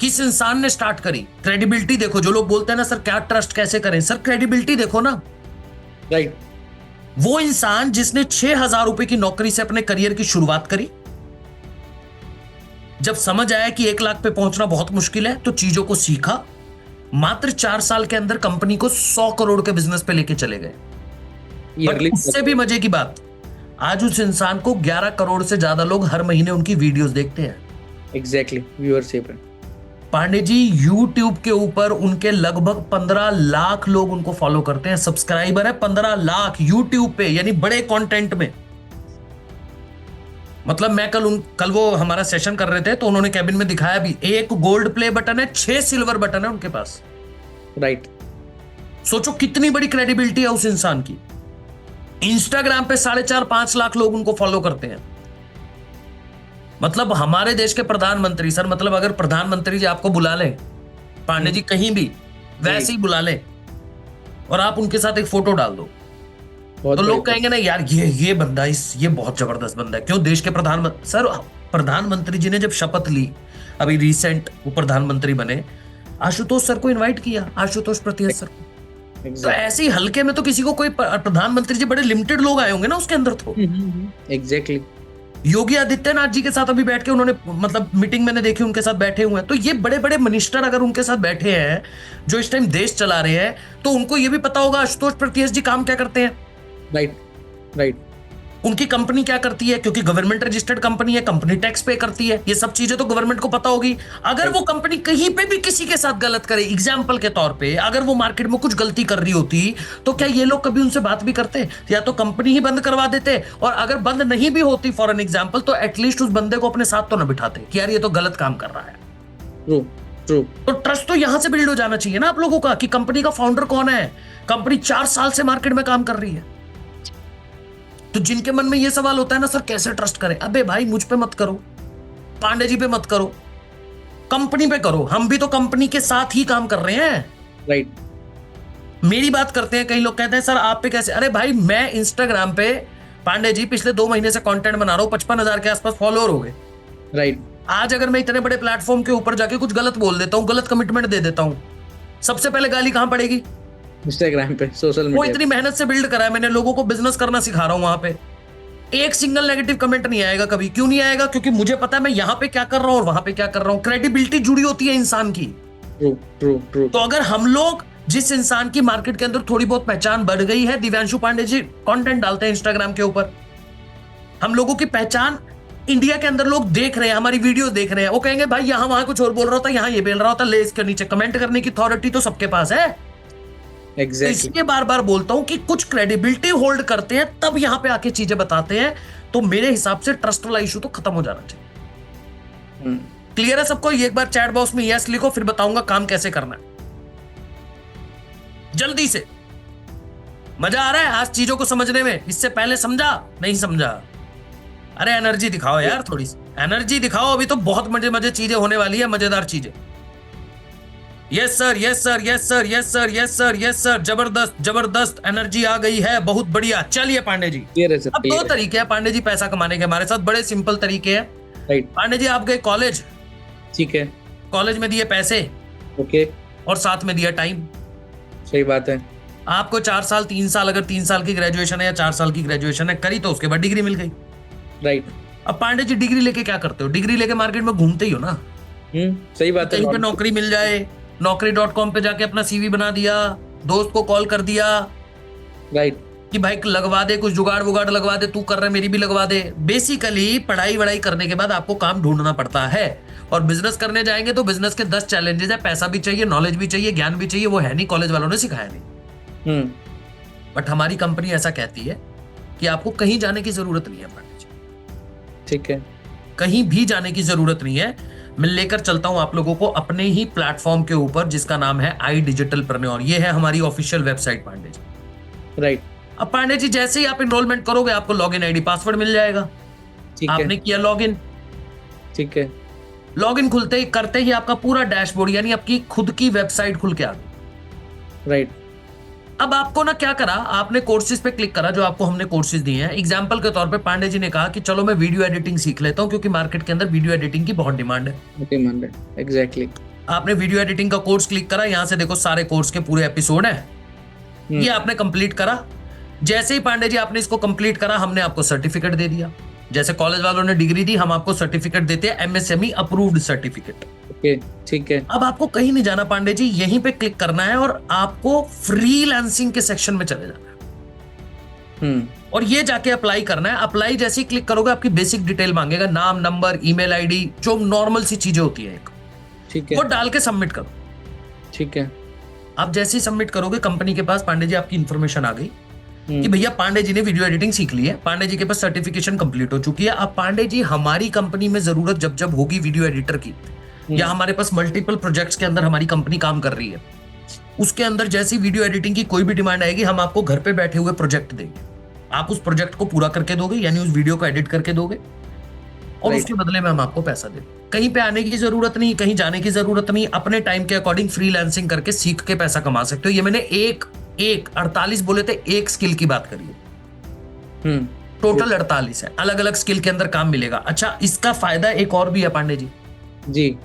किस इंसान ने स्टार्ट करी? क्रेडिबिलिटी देखो, जो लोग बोलते हैं ना सर क्या ट्रस्ट कैसे करें, सर क्रेडिबिलिटी देखो ना। राइट। वो इंसान जिसने 6,000 रुपए की नौकरी से अपने करियर की शुरुआत करी, जब समझ आया कि 1 लाख पे पहुंचना बहुत मुश्किल है तो चीजों को सीखा, मात्र 4 साल के अंदर कंपनी को 100 करोड़ के बिजनेस पे लेके चले गए। बट उससे भी मजे की बात, आज उस इंसान को 11 करोड़ से ज्यादा लोग हर महीने उनकी वीडियोस देखते हैं। एग्जैक्टली, व्यूअरशिप है पांडे जी। YouTube के ऊपर उनके लगभग 15 लाख लोग उनको फॉलो करते हैं, सब्सक्राइबर है 15 लाख YouTube पे, यानी बड़े कंटेंट में। मतलब मैं कल वो हमारा सेशन कर रहे थे तो उन्होंने कैबिन में दिखाया भी, 1 गोल्ड प्ले बटन है, 6 सिल्वर बटन है उनके पास। राइट। सोचो कितनी बड़ी क्रेडिबिलिटी है उस इंसान की। इंस्टाग्राम पे 4.5-5 लाख लोग उनको फॉलो करते हैं। मतलब हमारे देश के प्रधानमंत्री, सर मतलब अगर प्रधानमंत्री जी आपको बुला लें पांडे जी कहीं भी, वैसे ही बुला लें और आप उनके साथ एक फोटो डाल दो, तो लोग कहेंगे ना यार ये बंदा, ये बहुत जबरदस्त बंदा है। क्यों? देश के प्रधानमंत्री। सर प्रधानमंत्री जी ने जब शपथ ली, अभी रिसेंट वो प्रधानमंत्री बने, आशुतोष सर को इनवाइट किया, आशुतोष प्रतिहत सर को। तो ऐसे ही हल्के में तो किसी को कोई प्रधानमंत्री जी, बड़े लिमिटेड लोग आए होंगे ना उसके अंदर। तो एग्जैक्टली। योगी आदित्यनाथ जी के साथ अभी बैठ के उन्होंने, मतलब मीटिंग मैंने देखी, उनके साथ बैठे हुए हैं। तो ये बड़े बड़े मिनिस्टर अगर उनके साथ बैठे हैं जो इस टाइम देश चला रहे हैं, तो उनको ये भी पता होगा आशुतोष प्रतियश जी काम क्या करते हैं। Right right. उनकी कंपनी क्या करती है, क्योंकि गवर्नमेंट रजिस्टर्ड कंपनी है, कंपनी टैक्स पे करती है, ये सब चीजें तो गवर्नमेंट को पता होगी। अगर वो कंपनी कहीं पे भी किसी के साथ गलत करे, एग्जाम्पल के तौर पे अगर वो मार्केट में कुछ गलती कर रही होती, तो क्या ये लोग कभी उनसे बात भी करते? या तो कंपनी ही बंद करवा देते, और अगर बंद नहीं भी होती फॉर एन एग्जाम्पल, तो एटलीस्ट उस बंदे को अपने साथ तो ना बिठाते कि यार ये तो गलत काम कर रहा है। True true. तो ट्रस्ट तो यहां से बिल्ड हो जाना चाहिए ना आप लोगों का, कि कंपनी का फाउंडर कौन है, कंपनी 4 साल से मार्केट में काम कर रही है। तो जिनके मन में ये सवाल होता है ना, सर कैसे ट्रस्ट करें, अबे भाई मुझ पे मत करो, पांडे जी पे मत करो, कंपनी पे करो। हम भी तो कंपनी के साथ ही काम कर रहे हैं। राइट। मेरी बात करते हैं, कई लोग कहते हैं सर आप पे कैसे, अरे भाई मैं इंस्टाग्राम पे पांडे जी पिछले 2 महीने से कंटेंट बना रहा हूं, 55,000 के आसपास फॉलोअर हो गए। राइट। आज अगर मैं इतने बड़े प्लेटफॉर्म के ऊपर जाके कुछ गलत बोल देता हूं, गलत कमिटमेंट दे देता हूं, सबसे पहले गाली कहां पड़ेगी? इंस्टाग्राम पे, सोशल मीडिया। वो इतनी मेहनत से बिल्ड करा है मैंने, लोगों को बिजनेस करना सिखा रहा हूं, वहां पे एक सिंगल नेगेटिव कमेंट नहीं आएगा कभी। क्यों नहीं आएगा? क्योंकि मुझे पता है मैं यहां पे क्या कर रहा हूं और वहां पे क्या कर रहा हूं। क्रेडिबिलिटी जुड़ी होती है इंसान की। True true true. तो अगर हम लोग, जिस इंसान की मार्केट के अंदर थोड़ी बहुत पहचान बढ़ गई है, दिव्यांशु पांडे जी कंटेंट डालते हैं इंस्टाग्राम के ऊपर, हम लोगों की पहचान इंडिया के अंदर लोग देख रहे हैं, हमारी वीडियो देख रहे हैं, वो कहेंगे भाई यहां वहां कुछ और बोल रहा होता, यहां ये बोल रहा होता, ले इसके नीचे कमेंट करने की अथॉरिटी तो सबके पास है। Exactly. इसलिए बार बार बोलता हूं कि कुछ क्रेडिबिलिटी होल्ड करते हैं तब यहां पे आके चीजें बताते हैं। तो मेरे हिसाब से ट्रस्ट वाला इशू तो खत्म हो जाना चाहिए। क्लियर है सबको? एक बार चैट बॉक्स में यस लिखो, फिर बताऊंगा काम कैसे करना है। जल्दी से। मजा आ रहा है आज चीजों को समझने में? इससे पहले समझा नहीं समझा? अरे एनर्जी दिखाओ यार, थोड़ी सी एनर्जी दिखाओ। अभी तो बहुत मजे मजे चीजें होने वाली है, मजेदार चीजें। Yes sir, yes sir, yes sir, yes sir, yes sir, yes sir, जबरदस्त जबरदस्त एनर्जी आ गई है, बहुत बढ़िया। चलिए पांडे जी, अब 2 तरीके हैं पांडे जी पैसा कमाने के हमारे साथ, बड़े सिंपल तरीके हैं। राइट। पांडे जी आप गए कॉलेज, ठीक है, कॉलेज में दिए पैसे, ओके, और साथ में दिया टाइम। सही बात है। आपको 4 साल 3 साल, अगर 3 साल की ग्रेजुएशन है या 4 साल की ग्रेजुएशन है करी, तो उसके बाद डिग्री मिल गई। राइट। अब पांडे जी डिग्री लेके क्या करते हो? डिग्री लेके मार्केट में घूमते ही हो ना। सही बात है। कहीं पे नौकरी मिल जाए, naukri.com पे जाके अपना सीवी बना दिया, दोस्त को कॉल कर दिया, राइट, कि भाई लगवा दे, कुछ जुगाड़ वुगाड़ लगवा दे, तू कर रहा है मेरी भी लगवा दे। बेसिकली पढ़ाई वढ़ाई करने के बाद आपको काम ढूंढना पड़ता है। और बिजनेस करने जाएंगे तो बिजनेस के 10 चैलेंजेस है, पैसा भी चाहिए, नॉलेज भी चाहिए, ज्ञान भी चाहिए, वो है नहीं, कॉलेज वालों ने सिखाया नहीं। बट हमारी कंपनी ऐसा कहती है कि आपको कहीं जाने की जरूरत नहीं है पांडे जी। ठीक है, कहीं भी जाने की जरूरत नहीं है। मैं लेकर चलता हूं आप लोगों को अपने ही प्लेटफॉर्म के ऊपर, जिसका नाम है iDigitalpreneur। ये है हमारी official website Pandey ji. Right. अब पांडे जी जैसे ही आप एनरोलमेंट करोगे, आपको लॉगिन आईडी पासवर्ड मिल जाएगा। ठीक है, आपने किया लॉगिन, ठीक है, लॉगिन खुलते ही करते ही आपका पूरा डैशबोर्ड, यानी आपकी खुद की वेबसाइट खुल के आ गई। राइट। अब आपको ना क्या करा, आपने कोर्सेज पे क्लिक करा, जो आपको हमने कोर्सेज दिए हैं। एग्जांपल के तौर पे पांडे जी ने कहा कि चलो मैं वीडियो एडिटिंग सीख लेता हूं, क्योंकि मार्केट के अंदर वीडियो एडिटिंग की बहुत डिमांड है। एग्जैक्टली। आपने वीडियो एडिटिंग का कोर्स क्लिक करा, यहां से देखो सारे कोर्स के पूरे एपिसोड है, ये आपने कंप्लीट करा। जैसे ही पांडे जी आपने इसको कंप्लीट करा, हमने आपको सर्टिफिकेट दे दिया। जैसे कॉलेज वालों ने डिग्री दी, हम आपको सर्टिफिकेट देते हैं, एमएसएमई अप्रूव्ड सर्टिफिकेट। ओके, ठीक है। अब आपको कहीं नहीं जाना पांडे जी, यहीं पे क्लिक करना है और आपको फ्रीलांसिंग के सेक्शन में चले जाना है। और ये जाके अप्लाई करना है। अप्लाई जैसे ही क्लिक करोगे, आपकी बेसिक डिटेल मांगेगा, नाम, नंबर, ईमेल आईडी, जो नॉर्मल सी चीजें होती है एक, ठीक है, वो डाल के सबमिट करो। ठीक है। आप जैसे ही सबमिट करोगे, कंपनी के पास पांडे जी आपकी इंफॉर्मेशन आ गई कि भैया पांडे जी ने वीडियो एडिटिंग सीख ली है, पांडे जी के पास सर्टिफिकेशन कंप्लीट हो चुकी है। अब पांडे जी हमारी कंपनी में जरूरत जब जब होगी वीडियो एडिटर की, या हमारे पास मल्टीपल प्रोजेक्ट्स के अंदर हमारी कंपनी काम कर रही है, उसके अंदर जैसी वीडियो एडिटिंग की कोई भी डिमांड आएगी, हम आपको घर पे बैठे हुए प्रोजेक्ट देंगे। आप उस प्रोजेक्ट को पूरा करके दोगे, यानी उस वीडियो को एडिट करके दोगे, और उसके बदले में हम आपको पैसा देंगे। कहीं पे आने की जरूरत नहीं, कहीं जाने की जरूरत नहीं, अपने टाइम के अकॉर्डिंग फ्रीलांसिंग करके सीख के पैसा कमा सकते हो। ये मैंने एक 48 बोले थे, एक स्किल की बात करिए, टोटल 48 है, अलग अलग स्किल के अंदर काम मिलेगा। अच्छा, इसका फायदा एक और भी है पांडे जी।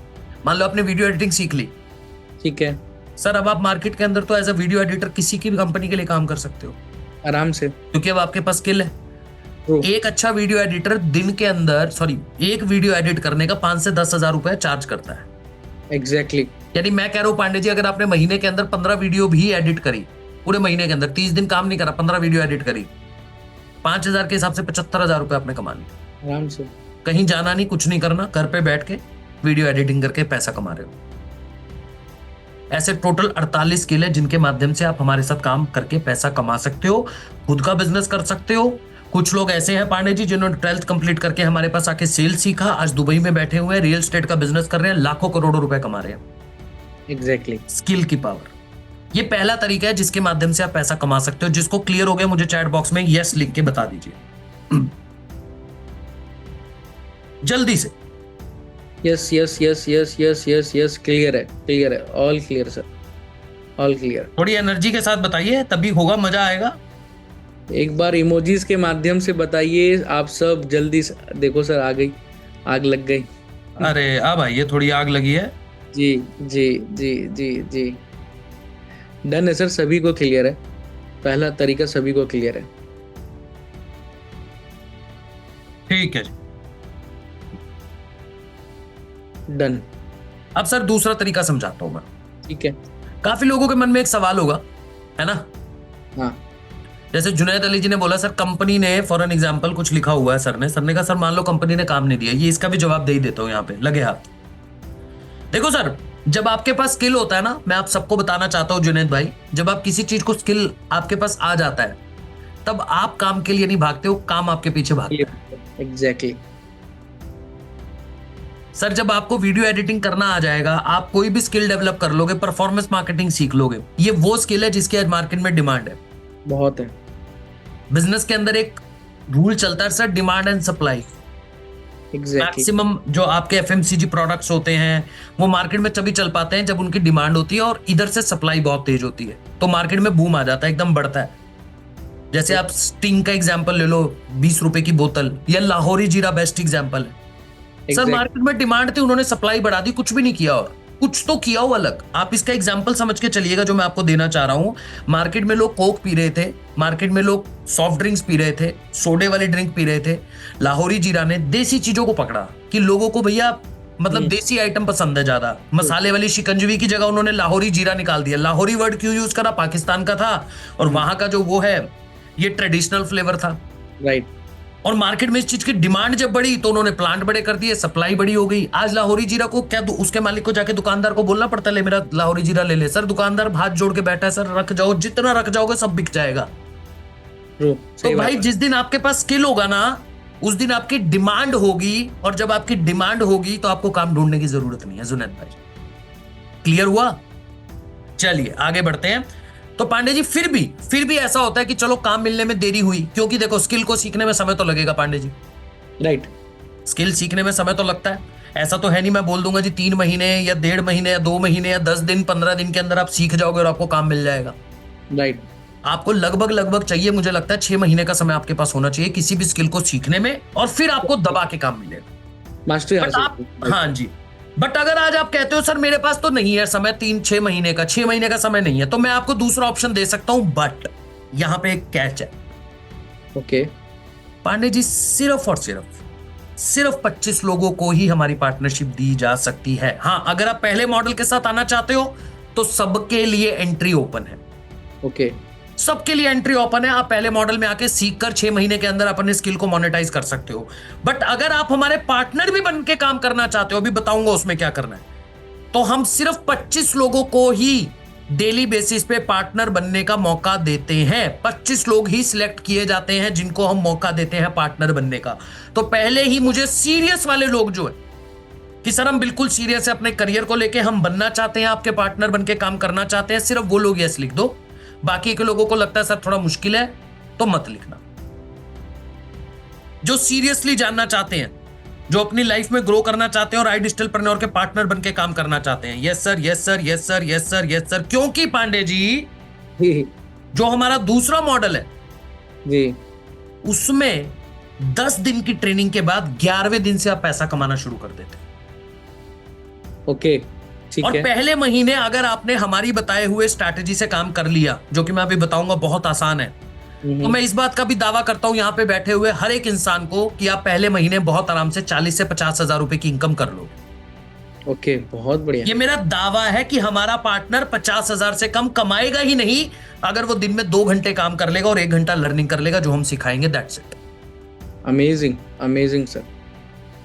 मान लो आपने वीडियो एडिटिंग सीख ली, ठीक है सर, अब आप मार्केट के अंदर तो एज अ वीडियो एडिटर किसी की भी कंपनी के लिए काम कर सकते हो आराम से, क्योंकि अब आपके पास स्किल है। True. एक अच्छा वीडियो एडिटर दिन के अंदर एक वीडियो एडिट करने का 5 से 10 हजार रुपए चार्ज करता है। Exactly. यानी मैं कह रहा हूं पांडे जी, अगर आपने महीने के अंदर 15 वीडियो भी एडिट करी, पूरे महीने के अंदर 30 दिन काम नहीं करा, 15 वीडियो एडिट करी, 5,000 के हिसाब से 75,000 रुपए आपने कमा लिए। आराम से। कहीं जाना नहीं, कुछ नहीं करना, घर पे बैठ के वीडियो एडिटिंग करके पैसा कमा रहे हो। ऐसे टोटल 48 स्किल है जिनके माध्यम से आप हमारे साथ काम करके पैसा कमा सकते हो, खुद का बिजनेस कर सकते हो। कुछ लोग ऐसे हैं पांडे जी जिन्होंने 12th कंप्लीट करके हमारे पास आके सेल सीखा, आज दुबई में बैठे हुए हैं, रियल एस्टेट का बिजनेस कर रहे हैं, लाखों करोड़ों रुपए कमा रहे हैं। Exactly. स्किल की पावर, ये पहला तरीका है जिसके माध्यम से आप पैसा कमा सकते हो। जिसको क्लियर हो गया मुझे चैट बॉक्स में यस लिख के बता दीजिए जल्दी से। Yes, yes, yes, yes, yes, yes, yes. Clear है, all clear sir, all clear. थोड़ी एनर्जी के साथ बताइए, तभी होगा, मजा आएगा। एक बार इमोजीज के माध्यम से बताइए आप सब जल्दी से। देखो सर, आ गई, आग लग गई। अरे अब आइए, थोड़ी आग लगी है। जी जी जी जी जी, डन है सर, सभी को क्लियर है। पहला तरीका सभी को क्लियर है। ठीक है, डन। अब सर दूसरा तरीका समझाता हूं मैं। ठीक है। काफी लोगों के मन में एक सवाल होगा, है ना? हाँ। जैसे जुनैद अली जी ने बोला, सर कंपनी ने फॉर एन एग्जांपल कुछ लिखा हुआ है, सर ने कहा सर मान लो कंपनी ने काम नहीं दिया, ये इसका भी जवाब दे ही देता हूं यहाँ पे लगे हाथ। देखो सर, जब आपके पास स्किल होता है ना, मैं आप सबको बताना चाहता हूं जुनैद भाई, जब आप किसी चीज को स्किल आपके पास आ जाता है, तब आप काम के लिए नहीं भागते हो, काम आपके पीछे भागते हैं। एग्जैक्टली। सर जब आपको वीडियो एडिटिंग करना आ जाएगा, आप कोई भी स्किल डेवलप कर लोगे, परफॉर्मेंस मार्केटिंग सीख लोगे, ये वो स्किल है जिसकी आज मार्केट में डिमांड है। बहुत है। बिजनेस के अंदर एक रूल चलता है sir, demand and supply. Maximum जो आपके एफएमसीजी प्रोडक्ट्स होते हैं वो मार्केट में तभी चल पाते हैं जब उनकी डिमांड होती है और इधर से सप्लाई बहुत तेज होती है, तो मार्केट में बूम आ जाता है, एकदम बढ़ता है। जैसे आप स्टिंग का एग्जांपल ले लो, 20 रुपए की बोतल, या लाहौरी जीरा बेस्ट एग्जांपल है। सर मार्केट में डिमांड थी, उन्होंने सप्लाई बढ़ा दी, कुछ भी नहीं किया और कुछ तो किया हो अलग। आप इसका एग्जांपल समझ के चलिएगा जो मैं आपको देना चाह रहा हूं। मार्केट में लोग कोक पी रहे थे, मार्केट में लोग सॉफ्ट ड्रिंक्स पी रहे थे, सोडे वाले ड्रिंक पी रहे थे। लाहौरी जीरा ने देसी चीजों को पकड़ा कि लोगों को भैया मतलब देसी आइटम पसंद है ज्यादा। मसाले वाली शिकंजवी की जगह उन्होंने लाहौरी जीरा निकाल दिया। लाहौरी वर्ड क्यों यूज करा? पाकिस्तान का था और वहां का जो वो है ये ट्रेडिशनल फ्लेवर था, राइट। और मार्केट में इस चीज की डिमांड जब बढ़ी तो उन्होंने प्लांट बड़े कर दिए, सप्लाई बड़ी हो गई। आज लाहौरी जीरा को क्या उसके मालिक को जाके दुकानदार को बोलना पड़ता है ले मेरा लाहौरी जीरा ले ले? सर दुकानदार हाथ जोड़ के बैठा है, सर रख जाओ, जितना रख जाओगे सब बिक जाएगा। तो भाई जिस दिन आपके पास स्किल होगा ना, उस दिन आपकी डिमांड होगी, और जब आपकी डिमांड होगी तो आपको काम ढूंढने की जरूरत नहीं है। जुनैद भाई क्लियर हुआ? चलिए आगे बढ़ते हैं। तो पांडे जी फिर भी ऐसा होता है कि चलो काम मिलने में देरी हुई, क्योंकि देखो स्किल को सीखने में समय तो लगेगा पांडे जी, राइट। स्किल सीखने में समय तो लगता है। ऐसा तो है नहीं मैं बोल दूंगा जी 3 महीने या 1.5 महीने या 2 महीने या 10 दिन 15 दिन के अंदर आप सीख जाओगे और आपको काम मिल जाएगा। राइट। आपको लगभग चाहिए, मुझे लगता है 6 महीने का समय आपके पास होना चाहिए किसी भी स्किल को सीखने में, और फिर आपको दबा के काम मिलेगा, मास्टरी। हाँ जी। बट अगर आज आप कहते हो सर मेरे पास तो नहीं है समय 3-6 महीने का, 6 महीने का समय नहीं है, तो मैं आपको दूसरा ऑप्शन दे सकता हूं, बट यहां पे एक कैच है। ओके पांडे जी सिर्फ और सिर्फ 25 लोगों को ही हमारी पार्टनरशिप दी जा सकती है। हाँ, अगर आप पहले मॉडल के साथ आना चाहते हो तो सबके लिए एंट्री ओपन है। ओके, सबके लिए एंट्री ओपन है। आप पहले मॉडल में आके सीखकर 6 महीने के अंदर अपने स्किल को मोनेटाइज कर सकते हो। बट अगर आप हमारे पार्टनर भी बन के काम करना चाहते हो, अभी बताऊंगा उसमें क्या करना है, तो हम सिर्फ 25 लोगों को ही डेली बेसिस पे पार्टनर बनने का मौका देते हैं। 25 लोग ही सिलेक्ट किए जाते हैं जिनको हम मौका देते हैं पार्टनर बनने का। तो पहले ही मुझे सीरियस वाले लोग जो है कि सर हम बिल्कुल सीरियस है अपने करियर को लेके, हम बनना चाहते हैं, आपके पार्टनर बनके काम करना चाहते हैं, सिर्फ वो लोग यस लिख दो। बाकी के लोगों को लगता है सर थोड़ा मुश्किल है तो मत लिखना। जो सीरियसली जानना चाहते हैं, जो अपनी लाइफ में ग्रो करना चाहते हैं और iDigitalPreneur के पार्टनर बनके काम करना चाहते हैं, yes sir yes sir yes sir yes sir yes sir. क्योंकि पांडे जी जो हमारा दूसरा मॉडल है जी, उसमें 10 दिन की ट्रेनिंग के बाद 11वें दिन से आप पैसा कमाना शुरू कर देते हैं। ओके ठीक और है। पहले महीने अगर आपने हमारी बताए हुए स्ट्रैटेजी से काम कर लिया, जो कि मैं अभी बताऊंगा बहुत आसान है, तो मैं इस बात का भी दावा करता हूं यहाँ पे बैठे हुए हर एक इंसान को कि आप पहले महीने बहुत आराम से 40 से 50 हजार रुपए की इनकम कर लो। ओके, बहुत बढ़िया। ये मेरा दावा है कि हमारा पार्टनर 50 हजार से कम कमाएगा ही नहीं अगर वो दिन में 2 घंटे काम कर लेगा और 1 घंटा लर्निंग कर लेगा जो हम सिखाएंगे। That's it. Amazing, amazing sir.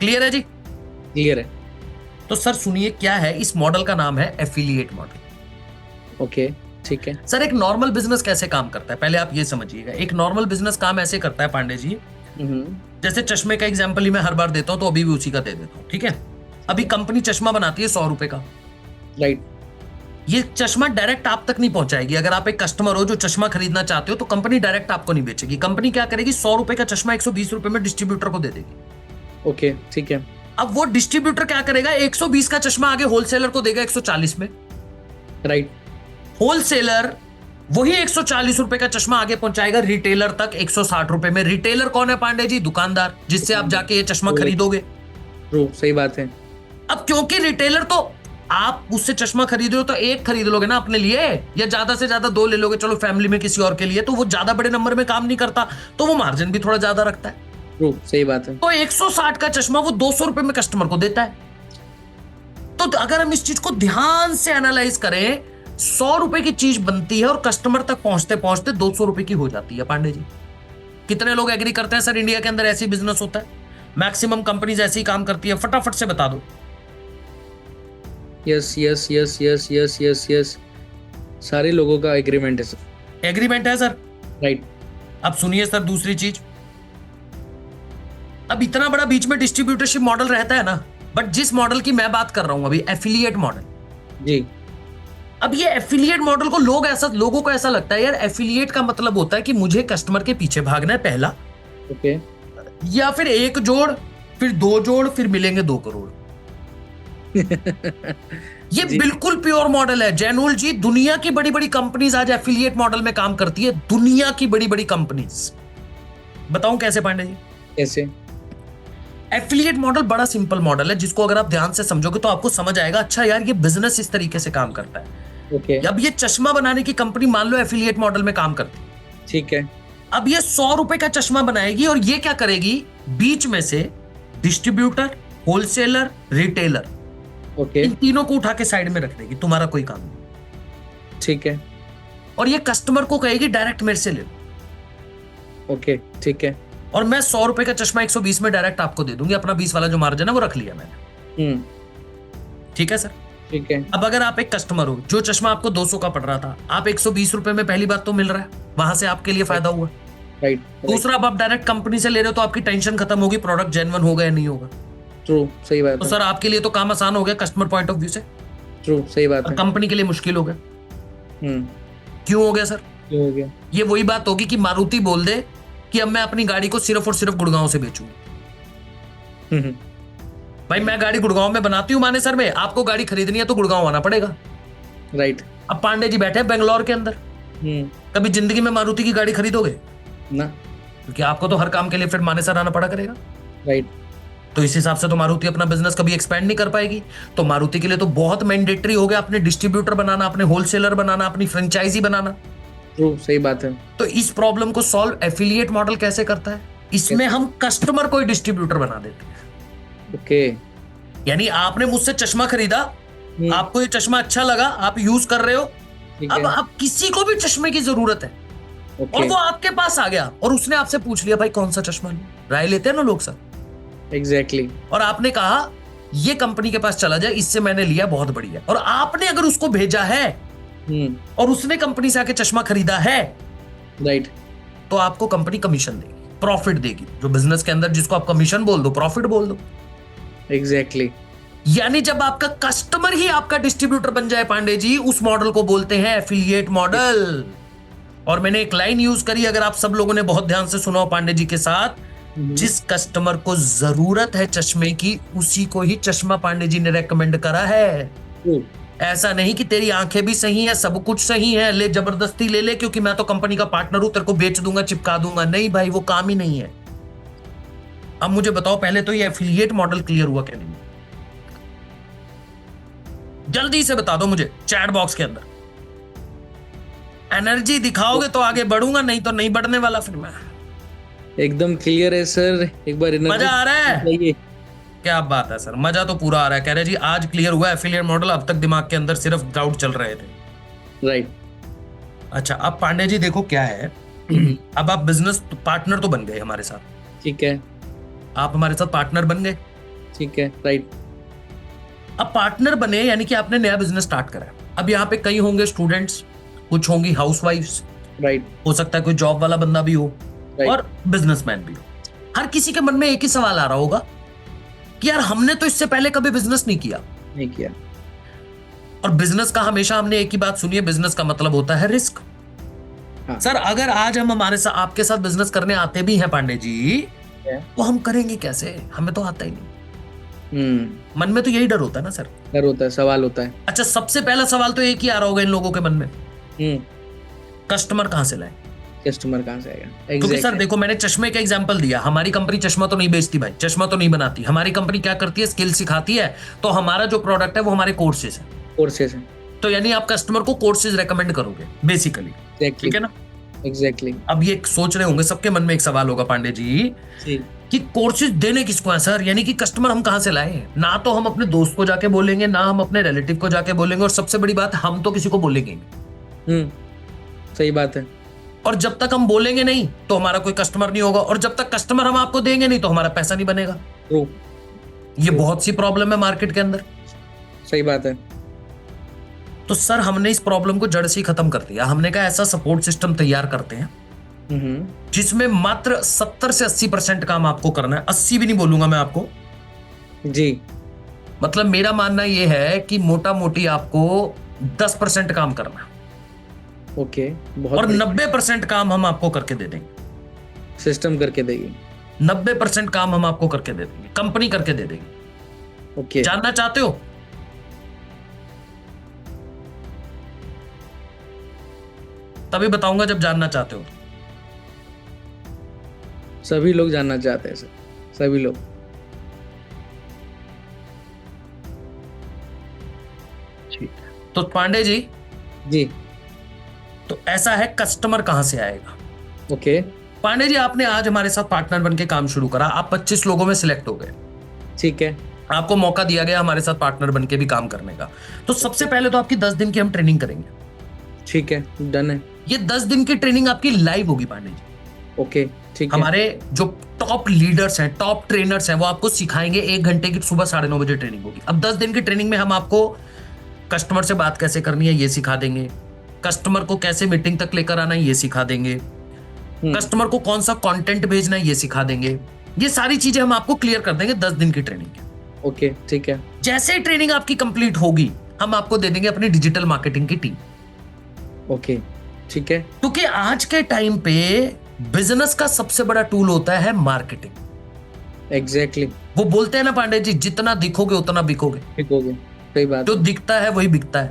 Clear है जी? क्लियर है। तो सर सुनिए, क्या है इस मॉडल का नाम है एफिलिएट मॉडल। ओके, ठीक है सर। एक नॉर्मल बिजनेस कैसे काम करता है पहले आप ये समझिएगा। एक नॉर्मल बिजनेस काम ऐसे करता है पांडे जी, जैसे चश्मे का एग्जांपल ही मैं हर बार देता हूं तो अभी भी उसी का दे देता हूं, ठीक है। अभी कंपनी चश्मा बनाती है 100 रुपए का, राइट। ये चश्मा डायरेक्ट आप तक नहीं पहुंचाएगी। अगर आप एक कस्टमर हो जो चश्मा खरीदना चाहते हो तो कंपनी डायरेक्ट आपको नहीं बेचेगी। कंपनी क्या करेगी, 100 रुपए का चश्मा 120 रुपए में डिस्ट्रीब्यूटर को दे देगी। ओके, ठीक है। अब वो डिस्ट्रीब्यूटर क्या करेगा, 120 का चश्मा आगे होलसेलर को देगा 140 में, राइट। होलसेलर वही 140 रुपए का चश्मा आगे पहुंचाएगा रिटेलर तक 160 रुपए में। रिटेलर कौन है पांडे जी? दुकानदार, जिससे आप जाके ये चश्मा खरीदोगे। ट्रू, सही बात है। अब क्योंकि रिटेलर तो आप उससे चश्मा खरीदो तो एक खरीद लोगे ना अपने लिए, या ज्यादा से ज्यादा 2 ले लोगे, चलो फैमिली में किसी और के लिए, तो वो ज्यादा बड़े नंबर में काम नहीं करता, तो वो मार्जिन भी थोड़ा ज्यादा रखता है। ट्रू, सही बात है। तो 160 का चश्मा वो 200 रुपए में कस्टमर को देता है। तो अगर हम इस चीज को ध्यान से एनालाइज करें, 100 रुपए की चीज बनती है और कस्टमर तक पहुंचते पहुंचते 200 रुपए की हो जाती है। पांडे जी, कितने लोग एग्री करते हैं सर इंडिया के अंदर ऐसी बिजनेस होता है? मैक्सिमम कंपनीज ऐसी काम करती है। फटाफट से बता दो। Yes yes yes yes yes yes yes, सारे लोगों का एग्रीमेंट है सर। एग्रीमेंट है सर, राइट। अब सुनिए सर दूसरी चीज। अब इतना बड़ा बीच में डिस्ट्रीब्यूटरशिप मॉडल रहता है ना, बट जिस मॉडल की मैं बात कर रहा हूं अभी, एफिलिएट मॉडल जी। अब ये एफिलिएट मॉडल को लोगों को ऐसा लगता है यार एफिलिएट का मतलब होता है कि मुझे कस्टमर के पीछे भागना है पहला, ओके, या फिर 1 जोड़ फिर 2 जोड़ फिर मिलेंगे 2 करोड़। ये बिल्कुल प्योर मॉडल है जैनुल जी। दुनिया की बड़ी बड़ी कंपनीज आज एफिलिएट मॉडल में काम करती है। दुनिया की बड़ी बड़ी कंपनीज। बताऊं कैसे पांडे जी? कैसे? एफिलिएट मॉडल बड़ा सिंपल मॉडल है, जिसको अगर आप ध्यान से समझोगे तो आपको समझ आएगा, अच्छा यार ये बिजनेस इस तरीके से काम करता है। ओके। अब ये चश्मा बनाने की कंपनी मान लो एफिलिएट मॉडल में काम करती है, ठीक है। अब ये 100 रुपए का चश्मा बनाएगी और ये क्या करेगी, बीच में से डिस्ट्रीब्यूटर, होलसेलर, रिटेलर, ओके, इन तीनों को उठा के साइड में रख देगी। तुम्हारा कोई काम नहीं, ठीक है। और ये कस्टमर को कहेगी डायरेक्ट मेरे से ले लो। ओके, ठीक है। और मैं 100 रुपए का चश्मा 120 में डायरेक्ट आपको दे दूंगी। अपना 20 वाला जो मार्जिन है वो रख लिया मैंने। ठीक है सर? ठीक है। अब अगर आप एक कस्टमर हो, जो चश्मा आपको 200 का पड़ रहा था, आप 120 रुपए में पहली बात तो मिल रहा है, वहां से आपके लिए फायदा हुआ। राइट। दूसरा, अब आप डायरेक्ट कंपनी से ले रहे हो तो आपकी टेंशन खत्म होगी, प्रोडक्ट जेन्युइन होगा या नहीं होगा। ट्रू, सही बात तो है। सर आपके लिए तो काम आसान हो गया कस्टमर पॉइंट ऑफ व्यू से। ट्रू, सही बात है। कंपनी के लिए मुश्किल हो गया। क्यों हो गया सर? क्यों हो गया? ये वही बात होगी कि मारुति बोल दे कि अब मैं अपनी गाड़ी को सिर्फ और सिर्फ गुड़गांव से बेचूं। भाई मैं गाड़ी गुड़गांव में बनाती हूँ मानेसर में, आपको गाड़ी खरीदनी है तो गुड़गांव आना पड़ेगा। राइट। अब पांडे जी बैठे हैं बेंगलोर के अंदर, कभी जिंदगी में मारुति की गाड़ी खरीदोगे ना? क्योंकि आपको तो हर काम के लिए फिर मानेसर आना पड़ा करेगा। राइट। तो इस हिसाब से तो मारुति अपना बिजनेस कभी एक्सपेंड नहीं कर पाएगी। तो मारुति के लिए तो बहुत मैंडेटरी हो गया अपने डिस्ट्रीब्यूटर बनाना, अपने होलसेलर बनाना, अपनी फ्रेंचाइजी बनाना। ट्रू, सही बात है। तो इस प्रॉब्लम को सॉल्व एफिलिएट मॉडल कैसे करता है? इसमें हम कस्टमर को ही डिस्ट्रीब्यूटर बना देते हैं। ओके। यानी आपने मुझसे चश्मा खरीदा, आपको ये चश्मा अच्छा लगा, आप यूज कर रहे हो, अब आप किसी को भी चश्मे की जरूरत है और वो आपके पास आ गया और उसने आपसे पूछ लिया भाई कौन सा चश्मा लूं, राय लेते हैं ना लोग सर। एग्जैक्टली। और आपने कहा ये कंपनी के पास चला जाए, इससे मैंने लिया बहुत बढ़िया, और आपने अगर उसको भेजा है और उसने कंपनी से आके चश्मा खरीदा है, राइट, तो आपको कंपनी कमीशन देगी, प्रॉफिट देगी। जो बिजनेस के अंदर जिसको आप कमीशन बोल दो, प्रॉफिट बोल दो। एग्जैक्टली। यानी जब आपका कस्टमर ही आपका डिस्ट्रीब्यूटर बन जाए पांडे जी, उस मॉडल को बोलते हैं एफिलिएट मॉडल। और मैंने एक लाइन यूज करी, अगर आप सब लोगों ने बहुत ध्यान से सुना हो पांडे जी के साथ, जिस कस्टमर को जरूरत है चश्मे की, उसी को ही चश्मा पांडे जी ने रेकमेंड करा है। ऐसा नहीं कि तेरी आंखें भी सही है, सब कुछ सही है, ले जबरदस्ती ले ले क्योंकि मैं तो कंपनी का पार्टनर हूं, तेरे को बेच दूंगा, चिपका दूंगा। नहीं भाई, वो काम ही नहीं है। अब मुझे बताओ पहले तो ये एफिलिएट मॉडल क्लियर हुआ क्या नहीं? जल्दी से बता दो मुझे चैट बॉक्स के अंदर। एनर्जी दिखाओगे तो आगे बढ़ूंगा, नहीं तो नहीं बढ़ने वाला फिर मैं। एकदम क्लियर है सर, एक बार मजा आ रहा है? बताइए। क्या बात है सर, मजा तो पूरा आ रहा है। कह रहे जी आज क्लियर हुआ एफिलिएट मॉडल, अब तक दिमाग के अंदर सिर्फ डाउट चल रहे थे। राइट। अच्छा अब पांडे जी देखो क्या है, अब आप बिजनेस पार्टनर तो बन गए हमारे साथ। ठीक है। आप हमारे साथ पार्टनर बन गए। ठीक है। राइट। अब पार्टनर बने यानी कि आपने नया बिजनेस स्टार्ट करा है। अब यहाँ पे कई होंगे स्टूडेंट्स, कुछ होंगी हाउसवाइफ्स, राइट। हो सकता है कोई जॉब वाला बंदा भी हो, Right. और बिजनेसमैन भी हो। हर किसी के मन में एक ही सवाल आ रहा होगा कि यार हमने तो इससे पहले कभी बिजनेस नहीं किया। और बिजनेस का हमेशा हमने एक ही बात सुनी है, बिजनेस का मतलब होता है रिस्क। हाँ. सर अगर आज हम हमारे साथ आपके साथ बिजनेस करने आते भी हैं पांडे जी, तो हम करेंगे कैसे? हमें तो आता ही नहीं। मन में तो यही डर होता है ना सर। डर होता है, सवाल होता है। अच्छा सबसे पहला सवाल तो एक ही आ रहा होगा इन लोगों के मन में, कस्टमर कहां से लाए? कस्टमर कहां से आएगा? क्योंकि सर देखो मैंने चश्मे का एग्जांपल दिया, हमारी कंपनी चश्मा तो नहीं बेचती भाई, चश्मा तो नहीं बनाती। हमारी कंपनी क्या करती है, स्किल सिखाती है। तो हमारा जो प्रोडक्ट है वो हमारे कोर्सेज है। तो यानी आप कस्टमर को कोर्सेज रेकमेंड करोगे बेसिकली, ठीक है ना? एग्जैक्टली। अब ये सोच रहे होंगे सबके मन में एक सवाल होगा पांडे जी कि कोर्सेज देने किसको है सर, यानी कि कस्टमर हम कहां से लाए? ना तो हम अपने दोस्त को जाके बोलेंगे, ना हम अपने रिलेटिव को जाके बोलेंगे, और सबसे बड़ी बात हम तो किसी को बोलेंगे। सही बात है। और जब तक हम बोलेंगे नहीं तो हमारा कोई कस्टमर नहीं होगा, और जब तक कस्टमर हम आपको देंगे नहीं तो हमारा पैसा नहीं बनेगा। ये बहुत सी प्रॉब्लम है मार्केट के अंदर। सही बात है। तो सर हमने इस प्रॉब्लम को जड़ से ही खत्म कर दिया। हमने कहा ऐसा सपोर्ट सिस्टम तैयार करते हैं जिसमें मात्र 70 से 80% काम आपको करना है। 80 भी नहीं बोलूंगा मैं आपको जी। मतलब मेरा मानना यह है कि मोटा मोटी आपको 10% काम करना है। ओके। और 90% काम हम आपको करके दे देंगे। सिस्टम करके देगी। 90% काम हम आपको करके दे देंगे, कंपनी करके दे देगी। ओके। जानना चाहते हो? तभी बताऊंगा जब जानना चाहते हो। सभी लोग जानना चाहते हैं सर, सभी लोग। ठीक है तो पांडे जी जी, तो ऐसा है कस्टमर कहां से आएगा? ओके। पांडे जी आपने आज हमारे साथ पार्टनर बन के काम शुरू करा, आप 25 लोगों में सिलेक्ट हो गए। ठीक है। आपको मौका दिया गया हमारे साथ पार्टनर बन के भी काम करने का। तो सबसे पहले तो आपकी 10 दिन की हम ट्रेनिंग करेंगे। ठीक है, डन है। ये 10 दिन की ट्रेनिंग आपकी लाइव होगी पांडे जी। ओके ठीक है। हमारे जो टॉप लीडर्स हैं, टॉप ट्रेनर्स हैं, वो आपको सिखाएंगे। 1 घंटे की सुबह 9:30 बजे ट्रेनिंग होगी। अब 10 दिन की ट्रेनिंग में हम आपको कस्टमर से बात कैसे करनी है ये सिखा देंगे, कस्टमर को कैसे मीटिंग तक लेकर आना है ये सिखा देंगे, कस्टमर को कौन सा कंटेंट भेजना है ये सिखा देंगे। ये सारी चीजें हम आपको क्लियर कर देंगे 10 दिन की ट्रेनिंग। ओके ठीक है। जैसे ही ट्रेनिंग आपकी कंप्लीट होगी हम आपको दे देंगे अपनी डिजिटल मार्केटिंग की टीम। ओके ठीक है। क्योंकि आज के टाइम पे बिजनेस का सबसे बड़ा टूल होता है मार्केटिंग। एग्जैक्टली। वो बोलते हैं ना पांडे जी, जितना दिखोगे उतना बिकोगे। बिकोगे, सही बात। जो दिखता है वही बिकता है।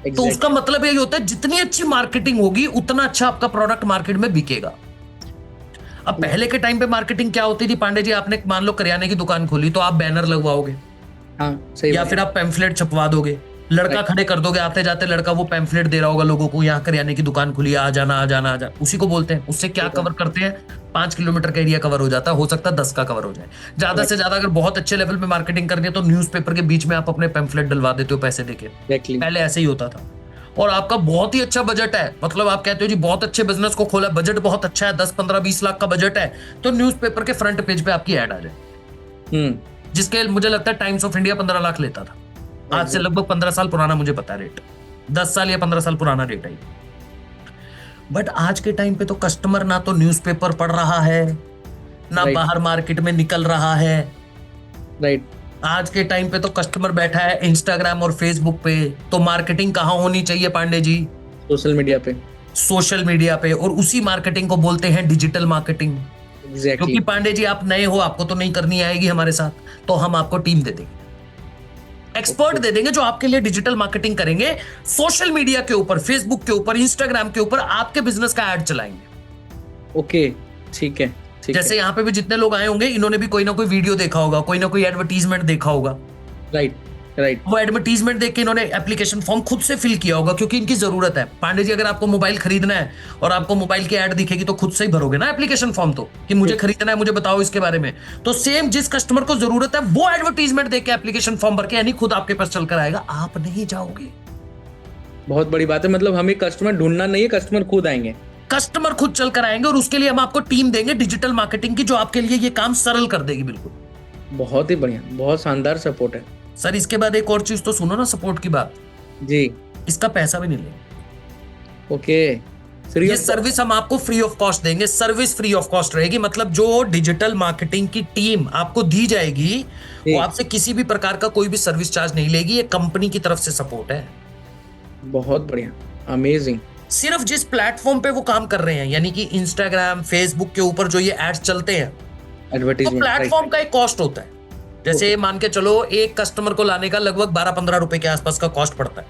तो उसका मतलब यही होता है जितनी अच्छी मार्केटिंग होगी उतना अच्छा आपका प्रोडक्ट मार्केट में बिकेगा। अब पहले के टाइम पे मार्केटिंग क्या होती थी पांडे जी, आपने मान लो करियाने की दुकान खोली तो आप बैनर लगवाओगे, हाँ सही, या फिर आप पैम्फलेट छपवा दोगे, लड़का खड़े कर दोगे, आते जाते लड़का वो पैम्फलेट दे रहा होगा लोगों को, यहाँ करियाने की दुकान खुली, आ जाना आ जाना आ जाना, उसी को बोलते हैं। उससे क्या कवर करते हैं, 5 किलोमीटर का एरिया कवर हो जाता है, हो सकता है 10 का कवर हो जाए। ज्यादा से ज्यादा अगर बहुत अच्छे लेवल पे मार्केटिंग करनी है तो न्यूज़पेपर के बीच में आप अपने पैम्फलेट डलवा देते हो पैसे देके। पहले ऐसे ही होता था। और आपका बहुत ही अच्छा बजट है, मतलब आप कहते हो जी बहुत अच्छे बिजनेस को खोला, बजट बहुत अच्छा है, 10, 15, 20 लाख का बजट है, तो न्यूज़पेपर के फ्रंट पेज पे आपकी ऐड आ जाए, जिसके मुझे लगता है टाइम्स ऑफ इंडिया 15 लाख लेता था। आज से लगभग 15 साल पुराना मुझे पता है रेट, 10 साल या 15 साल पुराना रेट है। बट आज के टाइम पे तो कस्टमर ना तो न्यूज़पेपर पढ़ रहा है, ना बाहर मार्केट में निकल रहा है। राइट। आज के टाइम पे तो कस्टमर बैठा है इंस्टाग्राम और फेसबुक पे। तो मार्केटिंग कहाँ होनी चाहिए पांडे जी? सोशल मीडिया पे। सोशल मीडिया पे, और उसी मार्केटिंग को बोलते हैं डिजिटल मार्केटिंग। क्योंकि पांडे जी आप नए हो, आपको तो नहीं करनी आएगी हमारे साथ, तो हम आपको टीम दे देंगे, एक्सपर्ट दे देंगे जो आपके लिए डिजिटल मार्केटिंग करेंगे, सोशल मीडिया के ऊपर, फेसबुक के ऊपर, इंस्टाग्राम के ऊपर आपके बिजनेस का ऐड चलाएंगे। ओके ठीक है। जैसे यहाँ पे भी जितने लोग आए होंगे इन्होंने भी कोई ना कोई वीडियो देखा होगा, कोई ना कोई एडवर्टीजमेंट देखा होगा। राइट। राइट। वो एडवर्टीजमेंट देख के इन्होंने एप्लीकेशन फॉर्म खुद से फिल किया होगा, क्योंकि इनकी जरूरत है। पांडे जी, अगर आपको मोबाइल खरीदना है और आपको मोबाइल की ऐड दिखेगी तो खुद से ही भरोगे ना एप्लीकेशन फॉर्म, तो कि मुझे खरीदना है, मुझे बताओ इसके बारे में। तो सेम जिस कस्टमर को जरूरत है वो एडवर्टीजमेंट देख के एप्लीकेशन फॉर्म भर के, यानी खुद आपके पास चलकर आएगा, आप नहीं जाओगे। बहुत बड़ी बात है, मतलब हमें कस्टमर ढूंढना नहीं है, कस्टमर खुद आएंगे। कस्टमर खुद चलकर आएंगे और उसके लिए हम आपको टीम देंगे डिजिटल मार्केटिंग की, जो आपके लिए ये काम सरल कर देगी। बिल्कुल, बहुत ही बढ़िया, बहुत शानदार सपोर्ट है सर। इसके बाद एक और चीज तो सुनो ना, सपोर्ट की बात जी। इसका पैसा भी नहीं लेंगे। ओके, ये सर्विस हम आपको फ्री ऑफ कॉस्ट देंगे। सर्विस फ्री ऑफ कॉस्ट रहेगी, मतलब जो डिजिटल मार्केटिंग की टीम आपको दी जाएगी वो आपसे किसी भी प्रकार का कोई भी सर्विस चार्ज नहीं लेगी। ये कंपनी की तरफ से सपोर्ट है। बहुत बढ़िया, अमेजिंग। सिर्फ जिस प्लेटफॉर्म पे वो काम कर रहे हैं, यानी कि इंस्टाग्राम, फेसबुक के ऊपर जो ये एड्स चलते हैं, तो प्लेटफॉर्म का एक कॉस्ट होता है। जैसे मान के चलो, एक कस्टमर को लाने का लगभग 12-15 रुपए के आसपास का कॉस्ट पड़ता है।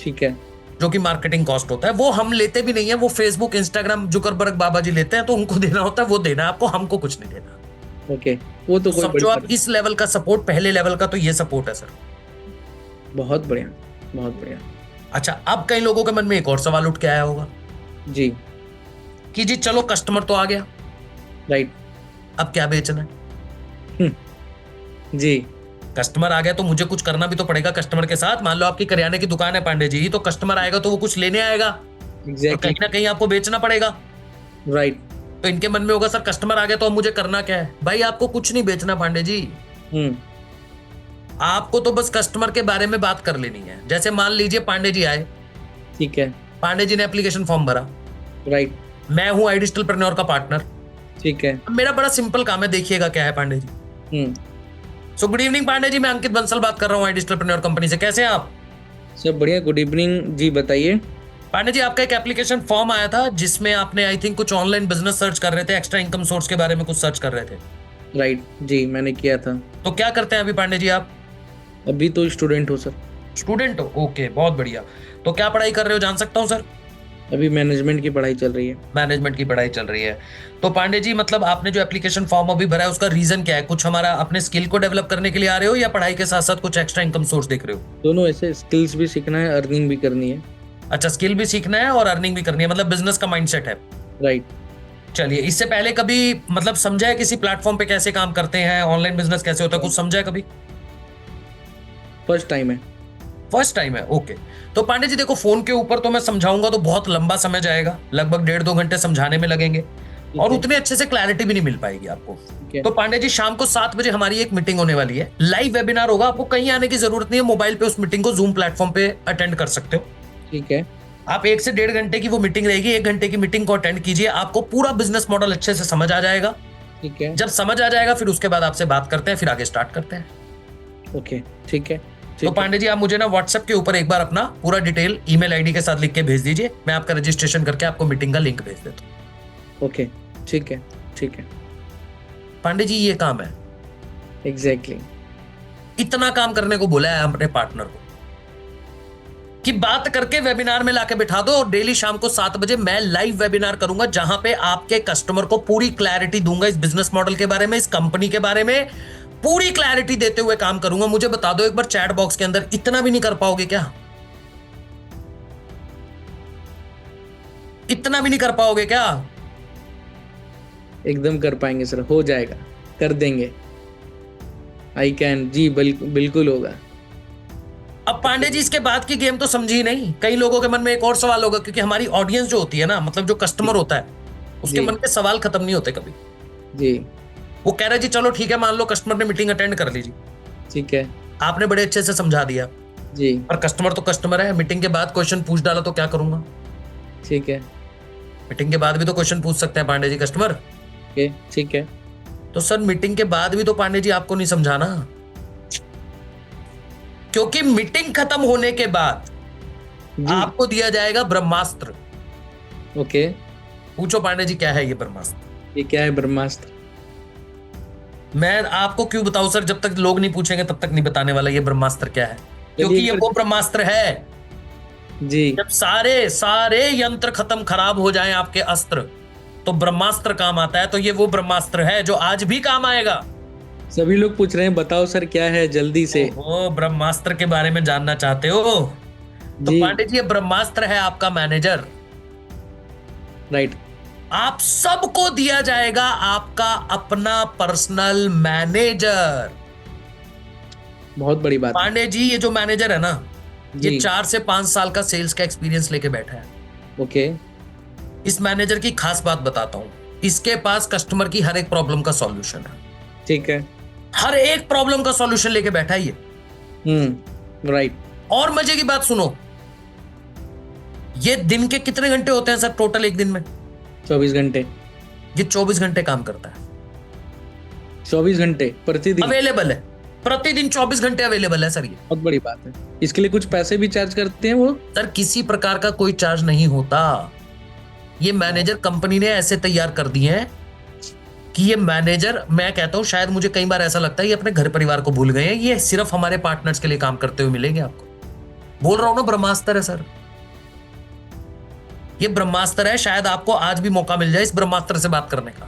ठीक है, जो कि मार्केटिंग कॉस्ट होता है। वो हम लेते भी नहीं है, वो फेसबुक, इंस्टाग्राम, जुकरबर्ग बाबा जी लेते हैं, तो उनको देना होता है, वो देना है आपको, हमको कुछ नहीं देना। ओके, वो तो समझो आप इस लेवल का सपोर्ट, पहले लेवल का तो ये सपोर्ट है सर। बहुत बढ़िया, बहुत बढ़िया। अच्छा, अब कई लोगों के मन में एक और सवाल उठ के आया होगा जी, कि जी चलो कस्टमर तो आ गया, राइट, अब क्या बेचना है? जी, कस्टमर आ गया तो मुझे कुछ करना भी तो पड़ेगा कस्टमर के साथ। मान लो आपकी करियाने की दुकान है पांडे जी, तो कस्टमर आएगा तो वो कुछ लेने आएगा, एग्जैक्टली, कहीं ना कहीं आपको बेचना पड़ेगा, राइट। तो इनके मन में होगा सर कस्टमर आ गया तो अब मुझे करना क्या है? भाई आपको कुछ नहीं बेचना पांडे जी, आपको तो बस कस्टमर के बारे में बात कर लेनी है। जैसे मान लीजिए पांडे जी आए, ठीक है, पांडे जी ने एप्लीकेशन फॉर्म भरा, राइट, मैं हूं आई डिजिटलप्रेन्योर का पार्टनर, ठीक है। मेरा बड़ा सिंपल काम है, देखिएगा क्या है Pandey ji. So good evening Pandey जी, मैं अंकित बंसल बात कर रहा हूँ आई डिजिटलप्रेन्योर कंपनी से, कैसे हैं आप? सब बढ़िया, गुड इवनिंग जी, बताइए। पांडे जी, आपका एक एप्लीकेशन फॉर्म आया था जिसमें आपने आई थिंक कुछ ऑनलाइन बिजनेस सर्च कर रहे थे, एक्स्ट्रा इनकम सोर्स के बारे में कुछ सर्च कर रहे थे। राइट जी, मैंने किया था। तो क्या करते हैं अभी पांडे जी आप? अभी तो स्टूडेंट हो सर। स्टूडेंट हो, ओके, बहुत बढ़िया। तो क्या पढ़ाई कर रहे हो, जान सकता हूँ सर? अभी मैनेजमेंट की पढ़ाई चल रही है। मैनेजमेंट की पढ़ाई चल रही है। तो पांडे जी, मतलब आपने जो एप्लीकेशन फॉर्म अभी भरा है उसका रीजन क्या है? कुछ हमारा अपने स्किल को डेवलप करने के लिए आ रहे हो या पढ़ाई के साथ साथ कुछ एक्स्ट्रा इनकम सोर्स देख रहे हो? दोनों, ऐसे स्किल्स भी सीखना है, अर्निंग भी करनी है। अच्छा, स्किल भी सीखना है और अर्निंग भी करनी है, मतलब बिजनेस का माइंडसेट है। राइट। चलिए, इससे पहले कभी मतलब समझा है किसी प्लेटफॉर्म पे कैसे काम करते हैं, ऑनलाइन बिजनेस कैसे होता है, कुछ समझा है कभी? फर्स्ट टाइम है। फर्स्ट टाइम है, ओके। तो पांडे जी देखो, फोन के ऊपर तो मैं समझाऊंगा तो बहुत लंबा समय जाएगा, लगभग 1.5-2 घंटे समझाने में लगेंगे और उतने अच्छे से क्लैरिटी भी नहीं मिल पाएगी आपको। तो पांडे जी, शाम को 7 बजे हमारी एक मीटिंग होने वाली है, लाइव वेबिनार होगा, आपको कहीं आने की जरूरत नहीं है, मोबाइल पे उस मीटिंग को जूम प्लेटफॉर्म पे अटेंड कर सकते हो। ठीक है। आप 1 से 1.5 घंटे की वो मीटिंग रहेगी, 1 घंटे की मीटिंग को अटेंड कीजिए, आपको पूरा बिजनेस मॉडल अच्छे से समझ आ जाएगा। ठीक है। जब समझ आ जाएगा फिर उसके बाद आपसे बात करते हैं, फिर आगे स्टार्ट करते हैं। ओके, ठीक है। तो पांडे जी, आप मुझे ना व्हाट्सएप के ऊपर एक बार अपना पूरा डिटेल ईमेल आईडी के साथ लिख के भेज दीजिए, मैं आपका रजिस्ट्रेशन करके आपको मीटिंग का लिंक भेज देता हूँ। ओके, ठीक है, ठीक है। पांडे जी, ये काम है। एग्जैक्टली। इतना काम करने को बोला है अपने पार्टनर को कि बात करके वेबिनार में लाके बिठा दो, और डेली शाम को 7 बजे मैं लाइव वेबिनार करूंगा जहां पे आपके कस्टमर को पूरी क्लैरिटी दूंगा इस बिजनेस मॉडल के बारे में, इस कंपनी के बारे में पूरी क्लैरिटी देते हुए काम करूंगा। मुझे बता दो एक बार चैट बॉक्स के अंदर, इतना भी नहीं कर पाओगे क्या? इतना भी नहीं कर पाओगे क्या? एकदम कर पाएंगे सर, हो जाएगा, कर देंगे। आई कैन जी, बिल्कुल होगा। अब पांडे जी, इसके बाद की गेम तो समझी नहीं। कई लोगों के मन में एक और सवाल होगा, क्योंकि हमारी ऑडियंस जो होती है ना, मतलब जो कस्टमर होता है, उसके मन के सवाल खत्म नहीं होते कभी जी। वो कह रहा है जी चलो ठीक है, मान लो कस्टमर ने मीटिंग अटेंड कर ली जी, ठीक है, आपने बड़े अच्छे से समझा दिया जी, पर कस्टमर तो कस्टमर है, मीटिंग के बाद क्वेश्चन पूछ डाला तो क्या करूंगा? ठीक है, मीटिंग के बाद भी तो क्वेश्चन पूछ सकते हैं पांडे जी कस्टमर। ठीक है। तो सर मीटिंग के बाद भी तो पांडे जी आपको नहीं समझाना, क्योंकि मीटिंग खत्म होने के बाद आपको दिया जाएगा ब्रह्मास्त्र। ओके, पूछो पांडे जी, क्या है ये ब्रह्मास्त्र? ये क्या है ब्रह्मास्त्र? मैं आपको क्यों बताऊं सर, जब तक लोग नहीं पूछेंगे तब तक नहीं बताने वाला ये ब्रह्मास्त्र क्या है, क्योंकि ये वो ब्रह्मास्त्र है जी। जब सारे सारे यंत्र खत्म, खराब हो जाएं आपके अस्त्र, तो ब्रह्मास्त्र काम आता है। तो ये वो ब्रह्मास्त्र है जो आज भी काम आएगा। सभी लोग पूछ रहे हैं, बताओ सर क्या है जल्दी से। ओहो, ब्रह्मास्त्र के बारे में जानना चाहते हो? तो जी पांडे जी, ये ब्रह्मास्त्र है आपका मैनेजर। राइट। आप सबको दिया जाएगा आपका अपना पर्सनल मैनेजर। बहुत बड़ी बात है। पांडे जी, ये जो मैनेजर है ना, ये जी 4 से 5 साल का सेल्स का एक्सपीरियंस लेके बैठा है। ओके। इस मैनेजर की खास बात बताता हूं, इसके पास कस्टमर की हर एक प्रॉब्लम का सॉल्यूशन है। ठीक है। हर एक प्रॉब्लम का सॉल्यूशन लेके बैठा है ये। राइट। और मजे की बात सुनो, ये दिन के कितने घंटे होते हैं सर टोटल एक दिन में? 24 घंटे। ये 24 घंटे काम करता है। 24 घंटे प्रतिदिन अवेलेबल है, प्रतिदिन 24 घंटे अवेलेबल है सर ये। बहुत बड़ी बात है। इसके लिए कुछ पैसे भी चार्ज करते हैं वो? सर किसी प्रकार का कोई चार्ज नहीं होता। ये मैनेजर कंपनी ने ऐसे तैयार कर दिए हैं कि ये मैनेजर, मैं कहता हूं शायद मुझे कई बार ऐसा लगता है ये अपने घर परिवार को भूल गए हैं, ये सिर्फ हमारे पार्टनर्स के लिए काम करते हुए मिलेंगे आपको। बोल रहा हूं ना, ब्रह्मास्त्र है सर, ये ब्रह्मास्त्र है। शायद आपको आज भी मौका मिल जाए इस ब्रह्मास्त्र से बात करने का।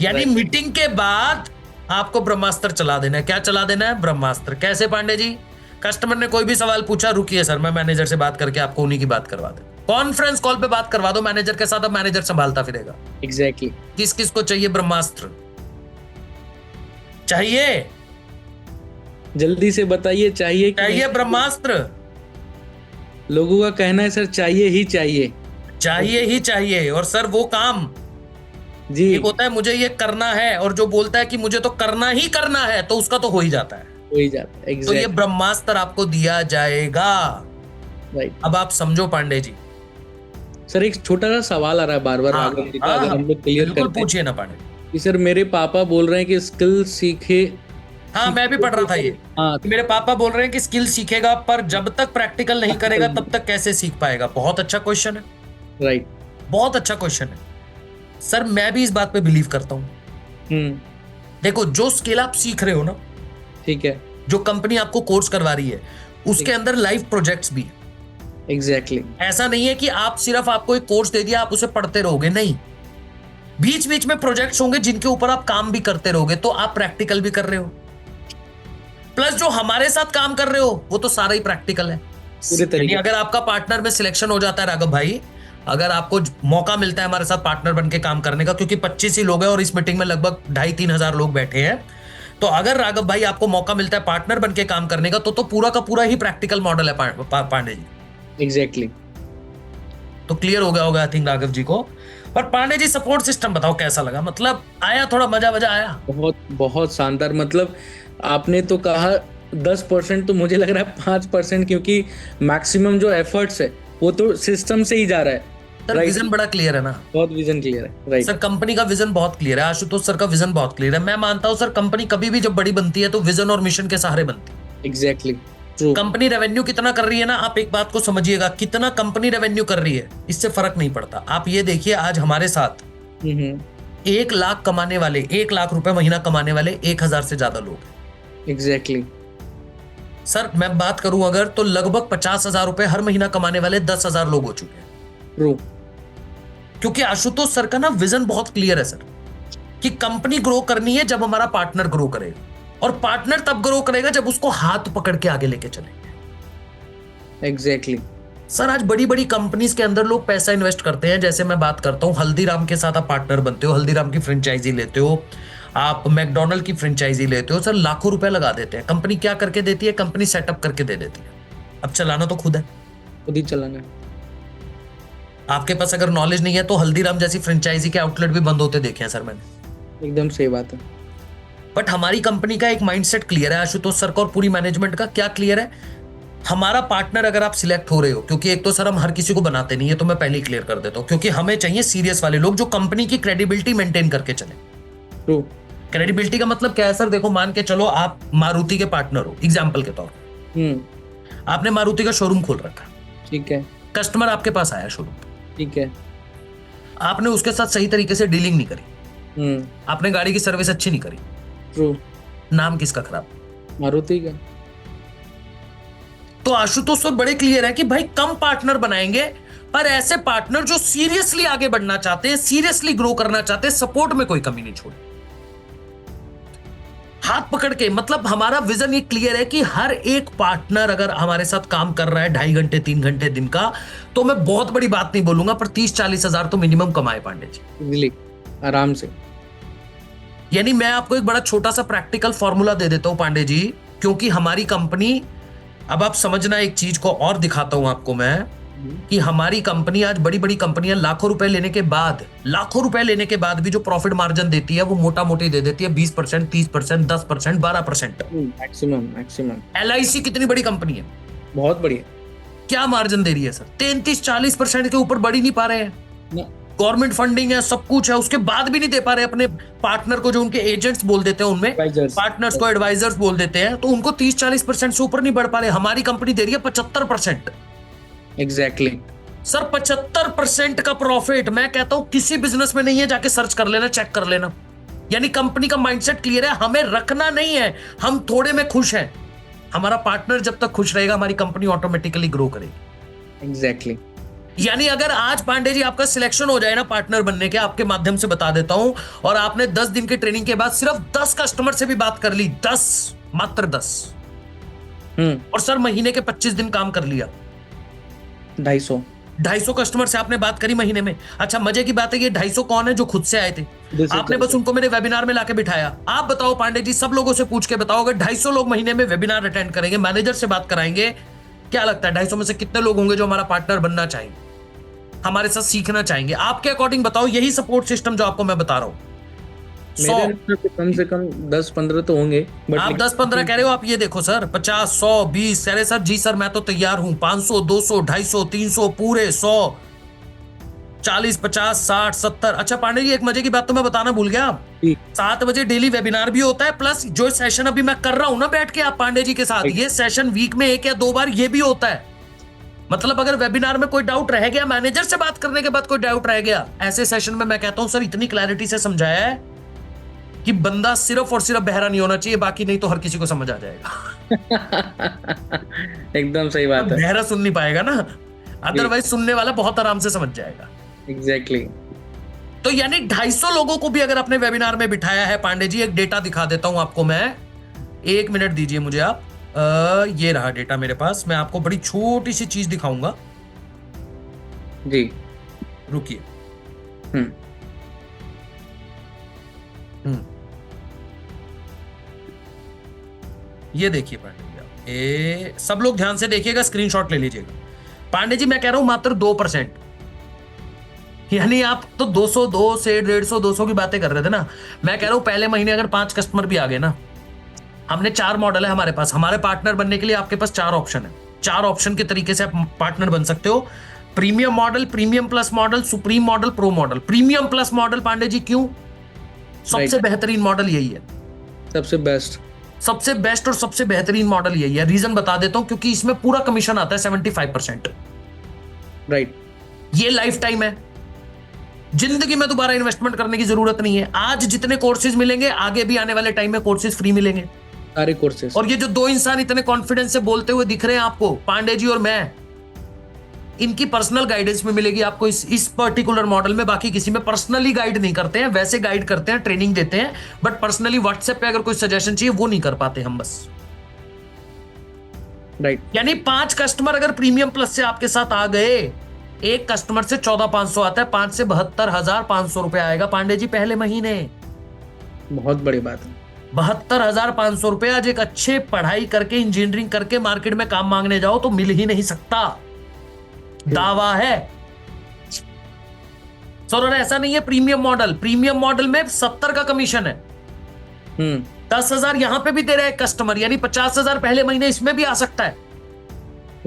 यानी मीटिंग के बाद आपको ब्रह्मास्त्र चला देना है। क्या चला देना है? ब्रह्मास्त्र। कैसे पांडे जी? कस्टमर ने कोई भी सवाल पूछा, रुकिए सर मैं मैनेजर से बात करके आपको उन्हीं की बात करवा दे। कॉन्फ्रेंस कॉल पे बात करवा दो मैनेजर के साथ, अब मैनेजर संभालता फिरेगा। एग्जैक्टली। किस किस को चाहिए ब्रह्मास्त्र? चाहिए? जल्दी से बताइए, चाहिए कि चाहिए ब्रह्मास्त्र? लोगों का कहना है सर चाहिए ही चाहिए। चाहिए ही चाहिए। और सर वो काम जी एक होता है मुझे ये करना है, और जो बोलता है कि मुझे तो करना ही करना है, तो उसका तो हो ही जाता है। हो ही जाता है। तो ये एग्जैक्टली। ब्रह्मास्त्र आपको दिया जाएगा। राइट। अब आप समझो पांडे जी। सर एक छोटा सा सवाल आ रहा है बार बार हाँ, राघव जी का, हाँ, अगर हाँ, हम लोग क्लियर बिल्कुल करते हैं पूछिए ना पांडे। कि सर मेरे पापा बोल रहे हैं कि स्किल सीखे। हाँ, मैं भी पढ़ रहा था ये। हाँ मेरे पापा बोल रहे हैं कि स्किल सीखेगा, पर जब तक प्रैक्टिकल नहीं करेगा तब तक कैसे सीख पाएगा। बहुत अच्छा क्वेश्चन है, राइट। बहुत अच्छा क्वेश्चन है सर। मैं भी इस बात पे बिलीव करता हूं। देखो, जो स्किल आप सीख रहे हो ना, ठीक है, जो कंपनी आपको कोर्स करवा रही है, उसके अंदर लाइव प्रोजेक्ट्स भी है। एग्जैक्टली। ऐसा नहीं है कि आप सिर्फ, आपको एक कोर्स दे दिया आप उसे पढ़ते रहोगे, नहीं। बीच बीच में प्रोजेक्ट्स होंगे जिनके ऊपर आप काम भी करते रहोगे, तो आप प्रैक्टिकल भी कर रहे हो। प्लस जो हमारे साथ काम कर रहे हो वो तो सारा ही प्रैक्टिकल है। पूरे तरीके। अगर आपका पार्टनर में सिलेक्शन हो जाता है राघव भाई, अगर आपको मौका मिलता है हमारे साथ पार्टनर बन के काम करने का, क्योंकि 25 ही लोग हैं और इस मीटिंग में लगभग 2,500-3 हजार लोग बैठे हैं, तो अगर राघव भाई आपको मौका मिलता है पार्टनर बन के काम करने का, तो पूरा का पूरा ही प्रैक्टिकल मॉडल है पांडे जी। एग्जैक्टली। तो क्लियर हो गया होगा आई थिंक राघव जी को। पर पांडे जी, सपोर्ट सिस्टम बताओ कैसा लगा? मतलब आया, थोड़ा मजा आया? बहुत बहुत शानदार। मतलब आपने तो कहा 10%, तो मुझे लग रहा है 5%, क्योंकि मैक्सिमम जो एफर्ट्स है वो तो सिस्टम से ही जा रहा है। सर विजन बड़ा क्लियर है ना? बहुत विजन क्लियर है। राइट सर, कंपनी का विजन बहुत क्लियर है। आशुतोष सर का विजन बहुत क्लियर है। मैं मानता हूं सर, कंपनी कभी भी जब बड़ी बनती है तो विजन और मिशन के सहारे बनती है। Exactly true. कंपनी रेवेन्यू कितना कर रही है ना, आप एक बात को समझिएगा, कितना कंपनी रेवेन्यू कर रही है इससे फर्क नहीं पड़ता। आप ये देखिए, आज हमारे साथ 1 लाख कमाने वाले, 1 लाख रुपए महीना कमाने वाले 1,000 से ज्यादा लोग हैं। एग्जैक्टली सर मैं बात करूं अगर, तो लगभग 50,000 रुपए हर महीना कमाने वाले 10,000 लोग हो चुके हैं। ट्रू। क्योंकि आशुतोष सर का ना विजन बहुत क्लियर है सर, कि कंपनी ग्रो करनी है जब हमारा पार्टनर ग्रो करेगा, और पार्टनर तब ग्रो करेगा जब उसको हाथ पकड़ के आगे लेके चलेंगे। एग्जैक्टली सर, आज बड़ी बड़ी कंपनीज के अंदर लोग पैसा इन्वेस्ट करते हैं। जैसे मैं बात करता हूं, हल्दीराम के साथ आप पार्टनर बनते हो, हल्दीराम की फ्रेंचाइजी लेते हो, आप मैकडोनल्ड की फ्रेंचाइजी लेते हो, सर लाखों रुपए लगा देते हैं। कंपनी क्या करके देती है? कंपनी सेटअप करके दे देती है। अब चलाना तो खुद है, खुद ही चलाना है। आपके पास अगर नॉलेज नहीं है तो हल्दीराम जैसी फ्रेंचाइजी के आउटलेट भी बंद होते देखे हैं सर मैंने। एकदम सही बात है। बट हमारी कंपनी का एक माइंडसेट क्लियर है आशुतोष सर का और पूरी मैनेजमेंट का। क्या क्लियर है? हमारा पार्टनर अगर आप सिलेक्ट हो रहे हो, क्योंकि एक तो सर हम हर किसी को बनाते नहीं है, तो मैं पहले ही क्लियर कर देता हूं, क्योंकि हमें चाहिए सीरियस वाले लोग जो कंपनी की क्रेडिबिलिटी मेंटेन करके चले। ट्रू। क्रेडिबिलिटी का मतलब क्या है सर? देखो, मान के चलो आप मारुति के पार्टनर हो, एग्जाम्पल के तौर पर आपने मारुति का शोरूम खोल रखा, ठीक है, कस्टमर आपके पास आया शोरूम, ठीक है, आपने उसके साथ सही तरीके से डीलिंग नहीं करी, आपने गाड़ी की सर्विस अच्छी नहीं करी, ट्रू। नाम किसका खराब? मारुति का। तो आशुतोष सर बड़े क्लियर है कि भाई कम पार्टनर बनाएंगे, पर ऐसे पार्टनर जो सीरियसली आगे बढ़ना चाहते हैं, सीरियसली ग्रो करना चाहते हैं, सपोर्ट में कोई कमी नहीं छोड़ी। हाथ पकड़ के, मतलब हमारा विजन ये क्लियर है कि हर एक पार्टनर अगर हमारे साथ काम कर रहा है 2.5 घंटे 3 घंटे दिन का, तो मैं बहुत बड़ी बात नहीं बोलूंगा, पर 30-40 हजार तो मिनिमम कमाए पांडे जी, आराम से। यानी मैं आपको एक बड़ा छोटा सा प्रैक्टिकल फॉर्मूला दे देता हूं पांडे जी, क्योंकि हमारी कंपनी, अब आप समझना, एक चीज को और दिखाता हूं आपको मैं, कि हमारी कंपनी आज, बड़ी बड़ी कंपनियां लाखों रुपए लेने के बाद भी जो प्रॉफिट मार्जिन देती है वो मोटा मोटी दे देती है 20%, 30%, 10%, 12% मैक्सिमम। LIC कितनी बड़ी कंपनी है, बहुत बढ़िया, क्या मार्जिन दे रही है सर, 33-40% के ऊपर बढ़ ही नहीं पा रहे हैं। गवर्नमेंट फंडिंग है, सब कुछ है, उसके बाद भी नहीं दे पा रहे अपने पार्टनर को, जो उनके एजेंट्स बोल देते हैं, उनमें पार्टनर्स को एडवाइजर्स बोल देते हैं, तो उनको 30-40% से ऊपर नहीं बढ़ पा रहे। हमारी कंपनी दे रही है 75%। एग्जैक्टली सर 75% का प्रॉफिट, मैं कहता हूं किसी बिजनेस में नहीं है, जाके सर्च कर लेना, चेक कर लेना। यानी कंपनी का माइंडसेट क्लियर है, हमें रखना नहीं है, हम थोड़े में खुश हैं। हमारा पार्टनर जब तक खुश रहेगा, हमारी कंपनी ऑटोमेटिकली ग्रो करेगी। एग्जैक्टली। यानी अगर आज पांडे जी आपका सिलेक्शन हो जाए ना पार्टनर बनने के, आपके माध्यम से बता देता हूं, और आपने 10 दिन की ट्रेनिंग के बाद सिर्फ 10 कस्टमर से भी बात कर ली, 10, मात्र 10, और सर महीने के 25 दिन काम कर लिया, 250 कस्टमर से आपने बात करी महीने में। अच्छा मजे की बात है, ये 250 कौन है, जो खुद से आए थे, आपने बस उनको मेरे वेबिनार में लाके बिठाया। आप बताओ पांडे जी, सब लोगों से पूछ के बताओ, अगर 250 लोग महीने में वेबिनार अटेंड करेंगे, मैनेजर से बात कराएंगे, क्या लगता है 250 में से कितने लोग होंगे जो हमारा पार्टनर बनना चाहेंगे, हमारे साथ सीखना चाहेंगे? आपके अकॉर्डिंग बताओ, यही सपोर्ट सिस्टम जो आपको मैं बता रहा हूं, कम से कम 10-15 तो होंगे। आप 10-15 कह रहे हो, आप ये देखो सर, 50, 100, 20, अरे सर जी सर मैं तो तैयार हूं, 500, 200, 250, 300, पूरे 100, 40, 50, 60, 70। अच्छा पांडे जी, एक मजे की बात तो मैं बताना भूल गया, 7 बजे डेली वेबिनार भी होता है, प्लस जो सेशन अभी मैं कर रहा हूं ना बैठ के आप पांडे जी के साथ, ये सेशन वीक में 1 या 2 बार ये भी होता है। मतलब अगर वेबिनार में कोई डाउट रह गया, मैनेजर से बात करने के बाद कोई डाउट रह गया, ऐसे सेशन में मैं कहता हूं सर इतनी क्लैरिटी से समझाया है कि बंदा सिर्फ और सिर्फ बहरा नहीं होना चाहिए, बाकी नहीं तो हर किसी को समझ आ जाएगा। एकदम सही बात है, बहरा सुन नहीं पाएगा ना, अदरवाइज सुनने वाला बहुत आराम से समझ जाएगा। एग्जैक्टली। तो यानी 250 लोगों को भी अगर अपने वेबिनार में बिठाया है पांडे जी, एक डेटा दिखा देता हूं आपको मैं, 1 मिनट दीजिए मुझे आप, ये रहा डेटा मेरे पास, मैं आपको बड़ी छोटी सी चीज दिखाऊंगा जी, रुकिए। ये देखिए पांडे जी, सब लोग ध्यान से देखिएगा, स्क्रीनशॉट ले लीजिएगा। पांडे जी मैं कह रहा हूं मात्र 2%, यानी आप तो 202 से 150, 200 की बातें कर रहे थे ना, मैं कह रहा हूं पहले महीने अगर 5 कस्टमर भी आ गए ना, हमने 4 मॉडल है हमारे पास, हमारे पार्टनर बनने के लिए आपके पास 4 ऑप्शन है, 4 ऑप्शन के तरीके से आप पार्टनर बन सकते हो। Premium model, premium plus model, supreme model, pro model. Premium plus model Pandey ji क्यों? सबसे बेहतरीन मॉडल यही है, सबसे बेस्ट और सबसे बेहतरीन मॉडल यही है। रीजन बता देता हूं, क्योंकि इसमें पूरा कमीशन आता है 75%, राइट। ये लाइफ टाइम है, जिंदगी में दोबारा इन्वेस्टमेंट करने की जरूरत नहीं है। आज जितने कोर्सेज मिलेंगे, आगे भी आने वाले टाइम में कोर्सेज फ्री मिलेंगे, सारे कोर्सेज। और ये जो 2 इंसान इतने कॉन्फिडेंस से बोलते हुए दिख रहे हैं आपको, पांडे जी और मैं, इनकी पर्सनल गाइडेंस में मिलेगी आपको इस पर्टिकुलर मॉडल में। बाकी किसी में पर्सनली गाइड नहीं करते हैं, वैसे गाइड करते हैं, ट्रेनिंग देते हैं, बट पर्सनली व्हाट्सएप पे अगर कोई सजेशन चाहिए वो नहीं कर पाते हम, बस, राइट। यानी 5 कस्टमर अगर प्रीमियम प्लस से आपके साथ आ गए, एक कस्टमर से 14,500 आता है, 5 से 72,500 रुपए आएगा पांडे जी पहले महीने। बहुत बड़ी बात है, 72,500 रुपए आज एक अच्छे पढ़ाई करके, इंजीनियरिंग करके मार्केट में काम मांगने जाओ तो मिल ही नहीं सकता, दावा है सर। ऐसा नहीं है, प्रीमियम मॉडल में 70 का कमीशन है, 10,000 यहां पे भी दे रहा है कस्टमर, यानी 50,000 पहले महीने इसमें भी आ सकता है,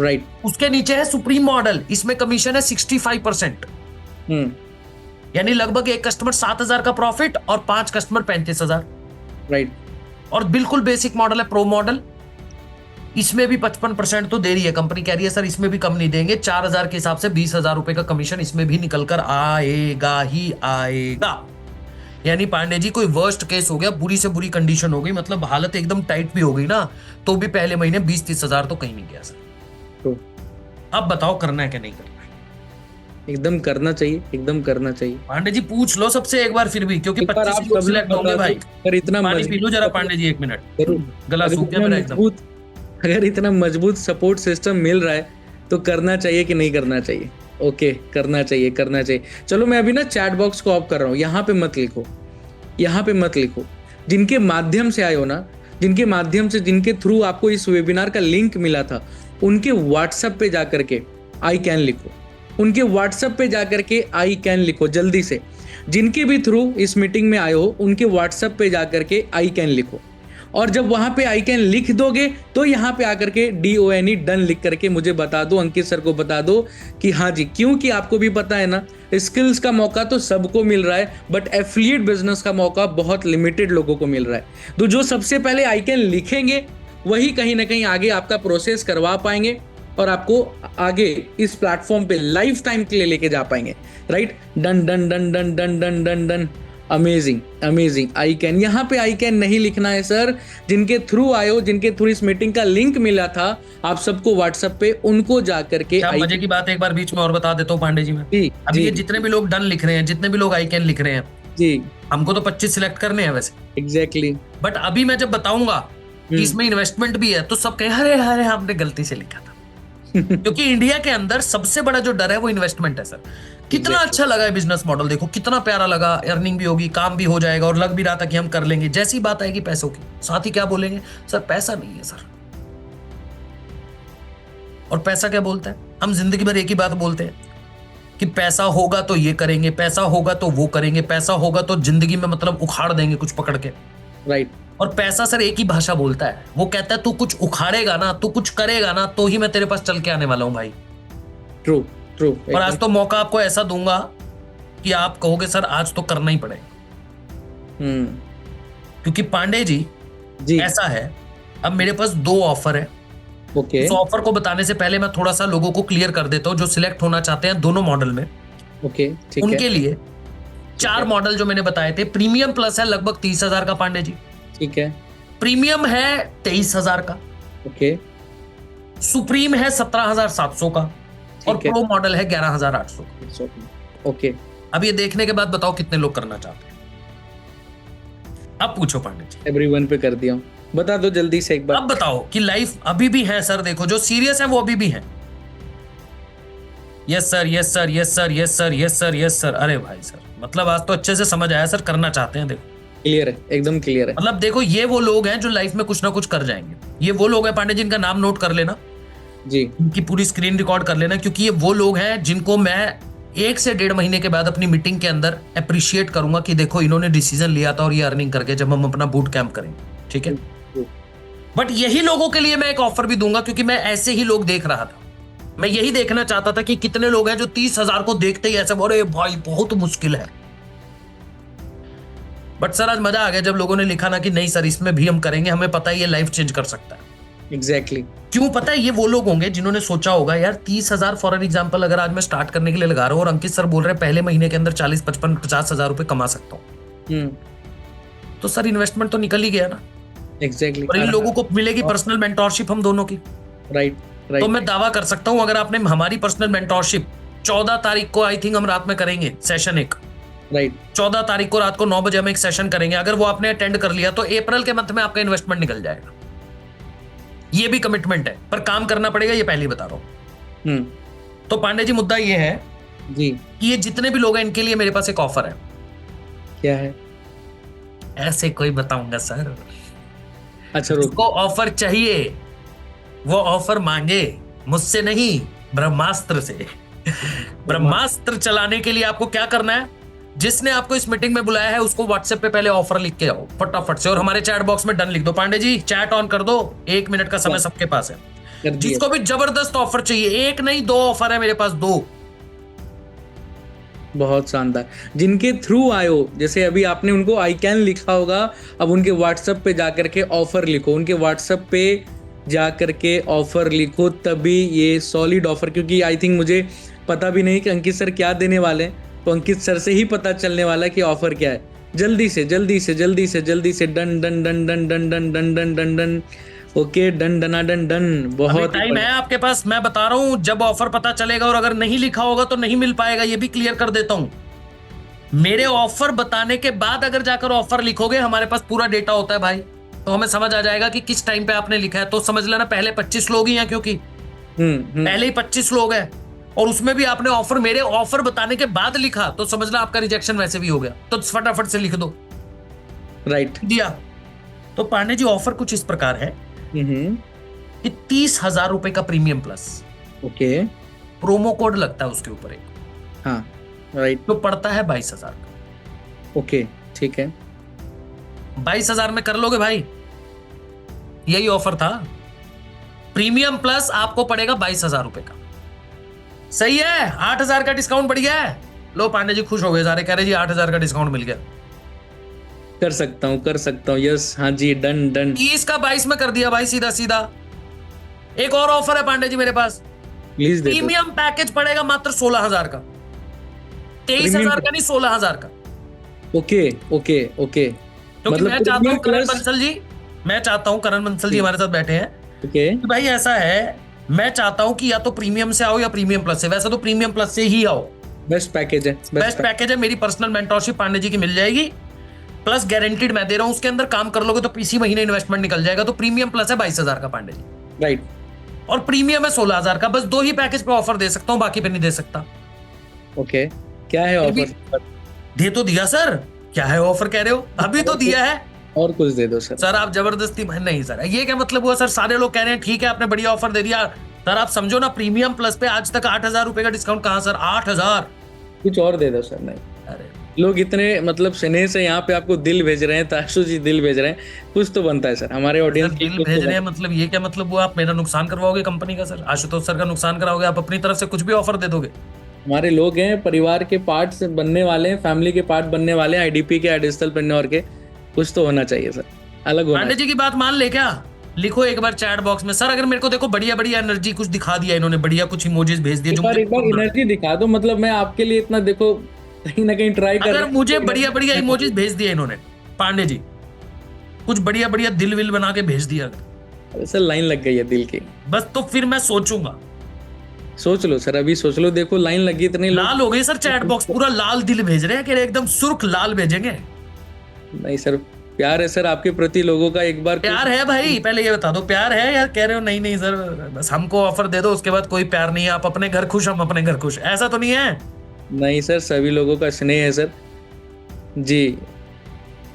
राइट। उसके नीचे है सुप्रीम मॉडल, इसमें कमीशन है 65%, यानी लगभग एक कस्टमर 7,000 का प्रॉफिट और 5 कस्टमर 35,000, राइट। और बिल्कुल बेसिक मॉडल है प्रो मॉडल, इसमें भी 55% तो दे रही है कंपनी, कह रही है सर इसमें भी कम नहीं देंगे, 4,000 के हिसाब से 20,000 रुपए का कमीशन इसमें भी निकल कर आएगा ही आएगा। यानी पांडे जी कोई वर्स्ट केस हो गया, बुरी से बुरी कंडीशन हो गई, मतलब हालत एकदम टाइट भी हो गई ना, तो भी पहले महीने 20-30 हजार तो कहीं नहीं गया सर। तो अब बताओ करना है कि नहीं करना है? एकदम करना चाहिए, एकदम करना चाहिए। पांडे जी पूछ लो सबसे एक बार फिर भी, क्योंकि एक बार 25 आप लोग सब लोग सिलेक्ट होंगे बता भाई। दो, अगर इतना पानी पी लो जरा मजबूत, पांडे जी, 1 मिनट, जरूर, गला अगर सूख गया इतना मेरा एकदम। मजबूत, अगर इतना मजबूत सपोर्ट सिस्टम मिल रहा है तो करना चाहिए कि नहीं करना चाहिए? ओके, करना चाहिए, करना चाहिए। चलो मैं अभी ना चैट बॉक्स को ऑफ कर रहा हूँ, यहाँ पे मत लिखो, यहाँ पे मत लिखो। जिनके माध्यम से आए हो ना, जिनके माध्यम से, जिनके थ्रू आपको इस वेबिनार का लिंक मिला था, उनके व्हाट्सएप पे जाकर के आई कैन लिखो, उनके व्हाट्सएप पे जाकर के आई कैन लिखो जल्दी से। जिनके भी थ्रू इस मीटिंग में आए हो उनके व्हाट्सएप पे जाकर के आई कैन लिखो, और जब वहां पे आई कैन लिख दोगे तो यहाँ पे आकर के DONE डन लिख करके मुझे बता दो, अंकित सर को बता दो कि हाँ जी, क्योंकि आपको भी पता है ना, स्किल्स का मौका तो सबको मिल रहा है, बट एफिलिएट बिजनेस का मौका बहुत लिमिटेड लोगों को मिल रहा है। तो जो सबसे पहले आई कैन लिखेंगे वही कहीं ना कहीं आगे आपका प्रोसेस करवा पाएंगे और आपको आगे इस प्लेटफॉर्म पे लाइफ टाइम के लिए लेके जा पाएंगे। Right, done done done done done done done done, amazing amazing. I can, यहाँ पे आई कैन नहीं लिखना है सर, जिनके थ्रू आए हो, जिनके थ्रू इस मीटिंग का लिंक मिला था आप सबको व्हाट्सएप पे, उनको जाकर के मजे की बात एक बार बीच में और बता देता हूँ पांडे जी में, अभी ये जितने भी लोग डन लिख रहे हैं, जितने भी लोग आई कैन लिख रहे हैं जी, हमको तो 25 सिलेक्ट करने हैं वैसे, एग्जैक्टली। बट अभी मैं जब बताऊंगा कि इसमें इन्वेस्टमेंट भी है तो सब कहें अरे अरे हमने गलती से लिखा था। क्योंकि इंडिया के अंदर सबसे बड़ा जो डर है वो इन्वेस्टमेंट है सर। कितना अच्छा लगा है बिजनेस मॉडल, देखो कितना प्यारा लगा, अर्निंग भी होगी, काम भी हो जाएगा, और लग भी रहा था कि हम कर लेंगे। जैसी बात आएगी पैसों की, साथ ही क्या बोलेंगे, सर पैसा नहीं है सर। और पैसा क्या बोलता है, हम जिंदगी भर एक ही बात बोलते हैं कि पैसा होगा तो ये करेंगे, पैसा होगा तो वो करेंगे, पैसा होगा तो जिंदगी में मतलब उखाड़ देंगे कुछ पकड़ के। राइट। और पैसा सर एक ही भाषा बोलता है, वो कहता है तू कुछ उखाड़ेगा ना, तू कुछ करेगा ना, तो ही मैं तेरे पास चल के आने वाला हूं भाई। True true. और आज तो मौका आपको ऐसा दूंगा कि आप कहोगे सर आज तो करना ही पड़ेगा। क्योंकि पांडे जी ऐसा है, अब मेरे पास 2 ऑफर है। ओके। उस ऑफर को बताने से पहले मैं थोड़ा सा लोगों को क्लियर कर देता हूं जो सिलेक्ट होना चाहते हैं दोनों मॉडल में। ओके, ठीक है। उनके लिए 4 मॉडल जो मैंने बताए थे, प्रीमियम प्लस है लगभग 30,000 का पांडे जी। ठीक है। प्रीमियम है 23,000 का। ओके। सुप्रीम है 17,700 का, और प्रो मॉडल है 11,800 का। ओके। अब ये देखने के बाद बताओ कितने लोग करना चाहते हैं। अब पूछो पांडे जी। एवरीवन पे कर दिया, बता दो जल्दी से एक बार। अब बताओ कि लाइफ अभी भी है सर, देखो जो सीरियस है वो अभी भी है। Yes sir, yes sir, yes sir, yes sir, yes sir, yes sir. अरे भाई सर, मतलब आज तो अच्छे से समझ आया सर, करना चाहते हैं। देखो क्लियर है, एकदम क्लियर है। मतलब देखो ये वो लोग हैं जो लाइफ में कुछ ना कुछ कर जाएंगे। ये वो लोग हैं पांडे जी, इनका नाम नोट कर लेना जी, इनकी पूरी स्क्रीन रिकॉर्ड कर लेना, क्योंकि ये वो लोग हैं जिनको मैं 1 से 1.5 महीने के बाद अपनी मीटिंग के अंदर अप्रिशिएट करूंगा कि देखो इन्होंने डिसीजन लिया था और ये अर्निंग करके जब हम अपना बूट कैंप करेंगे। ठीक है, बट यही लोगों के लिए मैं एक ऑफर भी दूंगा, क्योंकि मैं ऐसे ही लोग देख रहा था। मैं यही देखना चाहता था कि कितने लोग हैं जो 30,000 को देखते ही ऐसे बोले भाई बहुत मुश्किल है। बट सर आज मजा आ गया जब लोगों ने लिखा ना कि नहीं सर इसमें भी हम करेंगे, हमें पता है ये लाइफ चेंज कर सकता है। एग्जैक्टली। क्यों पता है, ये वो लोग होंगे जिन्होंने सोचा होगा यार 30,000 फॉर एग्जाम्पल अगर आज मैं स्टार्ट करने के लिए लगा रहा हूं और अंकित सर बोल रहे हैं पहले महीने के अंदर 40, 55, 50,000 रुपए कमा सकता हूं, तो सर इन्वेस्टमेंट तो निकल ही गया ना। एग्जैक्टली। और इन लोगों को मिलेगी पर्सनल मेंटोरशिप हम दोनों की। राइट। तो मैं दावा कर सकता हूं अगर आपने हमारी पर्सनल मेंटोरशिप 14 तारीख को आई थिंक हम रात में करेंगे सेशन एक। राइट। 14 तारीख को रात को 9 बजे हम एक सेशन करेंगे। अगर वो आपने अटेंड कर लिया तो अप्रैल के मंथ में आपका इन्वेस्टमेंट निकल जाएगा। ये भी कमिटमेंट है, पर काम करना पड़ेगा, ये पहले ही बता रहा हूं। तो पांडे जी मुद्दा ये है जी कि ये जितने भी लोग हैं इनके लिए मेरे पास एक ऑफर है। क्या है? ऐसे कोई बताऊंगा सर। अच्छा, जिसको ऑफर चाहिए वो ऑफर मांगे मुझसे नहीं, ब्रह्मास्त्र से। ब्रह्मास्त्र चलाने के लिए आपको क्या करना है, जिसने आपको इस मीटिंग में बुलाया है उसको व्हाट्सएप पे पहले ऑफर लिख के आओ फटाफट से, और हमारे चैट बॉक्स में डन लिख दो। पांडे जी चैट ऑन कर दो, 1 मिनट का समय सबके पास है। जिसको भी जबरदस्त ऑफर चाहिए, 1 नहीं 2 ऑफर है मेरे पास, 2। बहुत शानदार। जिनके थ्रू आए हो, जैसे अभी आपने उनको आई कैन लिखा होगा, अब उनके व्हाट्सएप पे जाकर के ऑफर लिखो, उनके व्हाट्सएप पे जाकर के ऑफर लिखो, तभी ये सॉलिड ऑफर। क्योंकि आई थिंक मुझे पता भी नहीं कि अंकित सर क्या देने वाले हैं, तो अंकित सर से ही पता चलने वाला है कि ऑफर क्या है। जल्दी से जल्दी से जल्दी से जल्दी से done done done done done done done done done done. Okay, done done done done, अभी बहुत टाइम है आपके पास, मैं बता रहा हूं, जब ऑफर पता चलेगा और अगर नहीं लिखा होगा तो नहीं मिल पाएगा, ये भी क्लियर कर देता हूं। मेरे ऑफर बताने के बाद अगर जाकर ऑफर लिखोगे, हमारे पास पूरा डेटा होता है भाई, तो हमें समझ आ जाएगा कि किस टाइम पे आपने लिखा है। तो समझ लेना पहले 25 लोग ही हैं, क्योंकि पहले ही 25 लोग हैं, और उसमें भी आपने ऑफर मेरे ऑफर बताने के बाद लिखा, तो समझ लो आपका रिजेक्शन वैसे भी हो गया। तो फटाफट से लिख दो। राइट दिया। तो पांडे जी ऑफर कुछ इस प्रकार है कि 30,000 रुपए का premium plus, okay, promo code लगता है उसके ऊपर एक, हाँ राइट, तो पड़ता है 22,000 का। ओके ठीक है, 22,000 में कर लोगे भाई, यही ऑफर था। प्रीमियम प्लस आपको पड़ेगा 22,000 रुपए का। सही है, 8,000 का डिस्काउंट बढ़ गया है। लो पांडे जी खुश हो गए सारे, कह रहे जी 8,000 का डिस्काउंट मिल गया। कर सकता हूँ, यस, हाँ जी, डन डन। 30 का 22 में कर दिया भाई, सीधा सीधा। एक और ऑफर है पांडे जी मेरे पास, प्लीज दे दो। प्रीमियम पैकेज पड़ेगा मात्र 16,000 का, 23,000 का नहीं, 16,000 का। ओके ओके ओके, क्योंकि मतलब मैं चाहता हूं करण प्लस, बंसल जी, मैं चाहता हूं करण बंसल जी हमारे साथ बैठे हैं, ओके, कि भाई ऐसा है, मैं चाहता हूं कि या तो प्रीमियम से आओ या प्रीमियम प्लस से। वैसे तो प्रीमियम प्लस से ही आओ, बेस्ट पैकेज है, बेस्ट पैकेज है। मेरी पर्सनल मेंटोरशिप पांडे जी की मिल जाएगी, प्लस गारंटीड मैं दे रहा हूं, उसके अंदर काम कर लोगे तो इसी महीने इन्वेस्टमेंट निकल जाएगा। तो प्रीमियम प्लस है 22,000 का पांडे जी, राइट, और प्रीमियम है 16,000 का। बस 2 ही पैकेज पे ऑफर दे सकता हूं, बाकी पे नहीं दे सकता। ओके, क्या है ऑफर? दे तो दिया सर, क्या है ऑफर कह रहे हो, अभी तो दिया है। और कुछ दे दो सर। सर आप जबरदस्ती, नहीं सर, ये क्या मतलब हुआ सर? सारे लोग कह रहे हैं ठीक है आपने बढ़िया ऑफर दे दिया सर, आप समझो ना, प्रीमियम प्लस पे आज तक 8,000 रुपए का डिस्काउंट। कहां सर 8,000? कुछ और दे दो सर। नहीं, अरे लोग इतने मतलब स्नेह से यहाँ पे आपको दिल भेज रहे हैं, ताशु जी दिल भेज रहे हैं, कुछ तो बनता है सर हमारे ऑडियंस। दिल भेज रहे हैं मतलब ये क्या मतलब हुआ? आप मेरा नुकसान करवाओगे कंपनी का सर, आशुतोष सर का नुकसान कराओगे, आप अपनी तरफ से कुछ भी ऑफर दे दोगे? हमारे लोग हैं, परिवार के पार्ट्स बनने वाले हैं, फैमिली के पार्ट बनने वाले हैं, आईडीपी के, डिजिटलप्रेन्योर के, कुछ तो होना चाहिए सर, अलग होना। पांडे जी की बात मान ले क्या? लिखो एक बार चैट बॉक्स में, सर अगर मेरे को देखो बढ़िया बढ़िया एनर्जी कुछ दिखा दिया इन्होंने, बढ़िया कुछ इमोजीज भेज दिए, एक बार एनर्जी दिखा दो, मतलब मैं आपके लिए इतना देखो कहीं ना कहीं ट्राई कर, अगर मुझे बढ़िया बढ़िया इमोजीज भेज दिए इन्होंने पांडे जी, कुछ बढ़िया बढ़िया दिल विल बना के भेज दिया सर, लाइन लग गई है दिल की, बस, तो फिर मैं सोचूंगा। सोच लो सर, अभी सोच लो, देखो लाइन लगी, इतने लाल हो गई सर, चैट बॉक्स पूरा लाल दिल भेज रहे हैं, कि एकदम सुर्ख लाल भेजेंगे। नहीं सर, प्यार है सर आपके प्रति लोगों का, एक बार प्यार है भाई, पहले ये बता दो प्यार है यार। कह रहे हो नहीं नहीं सर, बस हमको ऑफर दे दो, उसके बाद कोई प्यार नहीं है, आप अपने घर खुश हम अपने घर खुश, ऐसा तो नहीं है? नहीं सर, सभी लोगों का स्नेह है सर जी।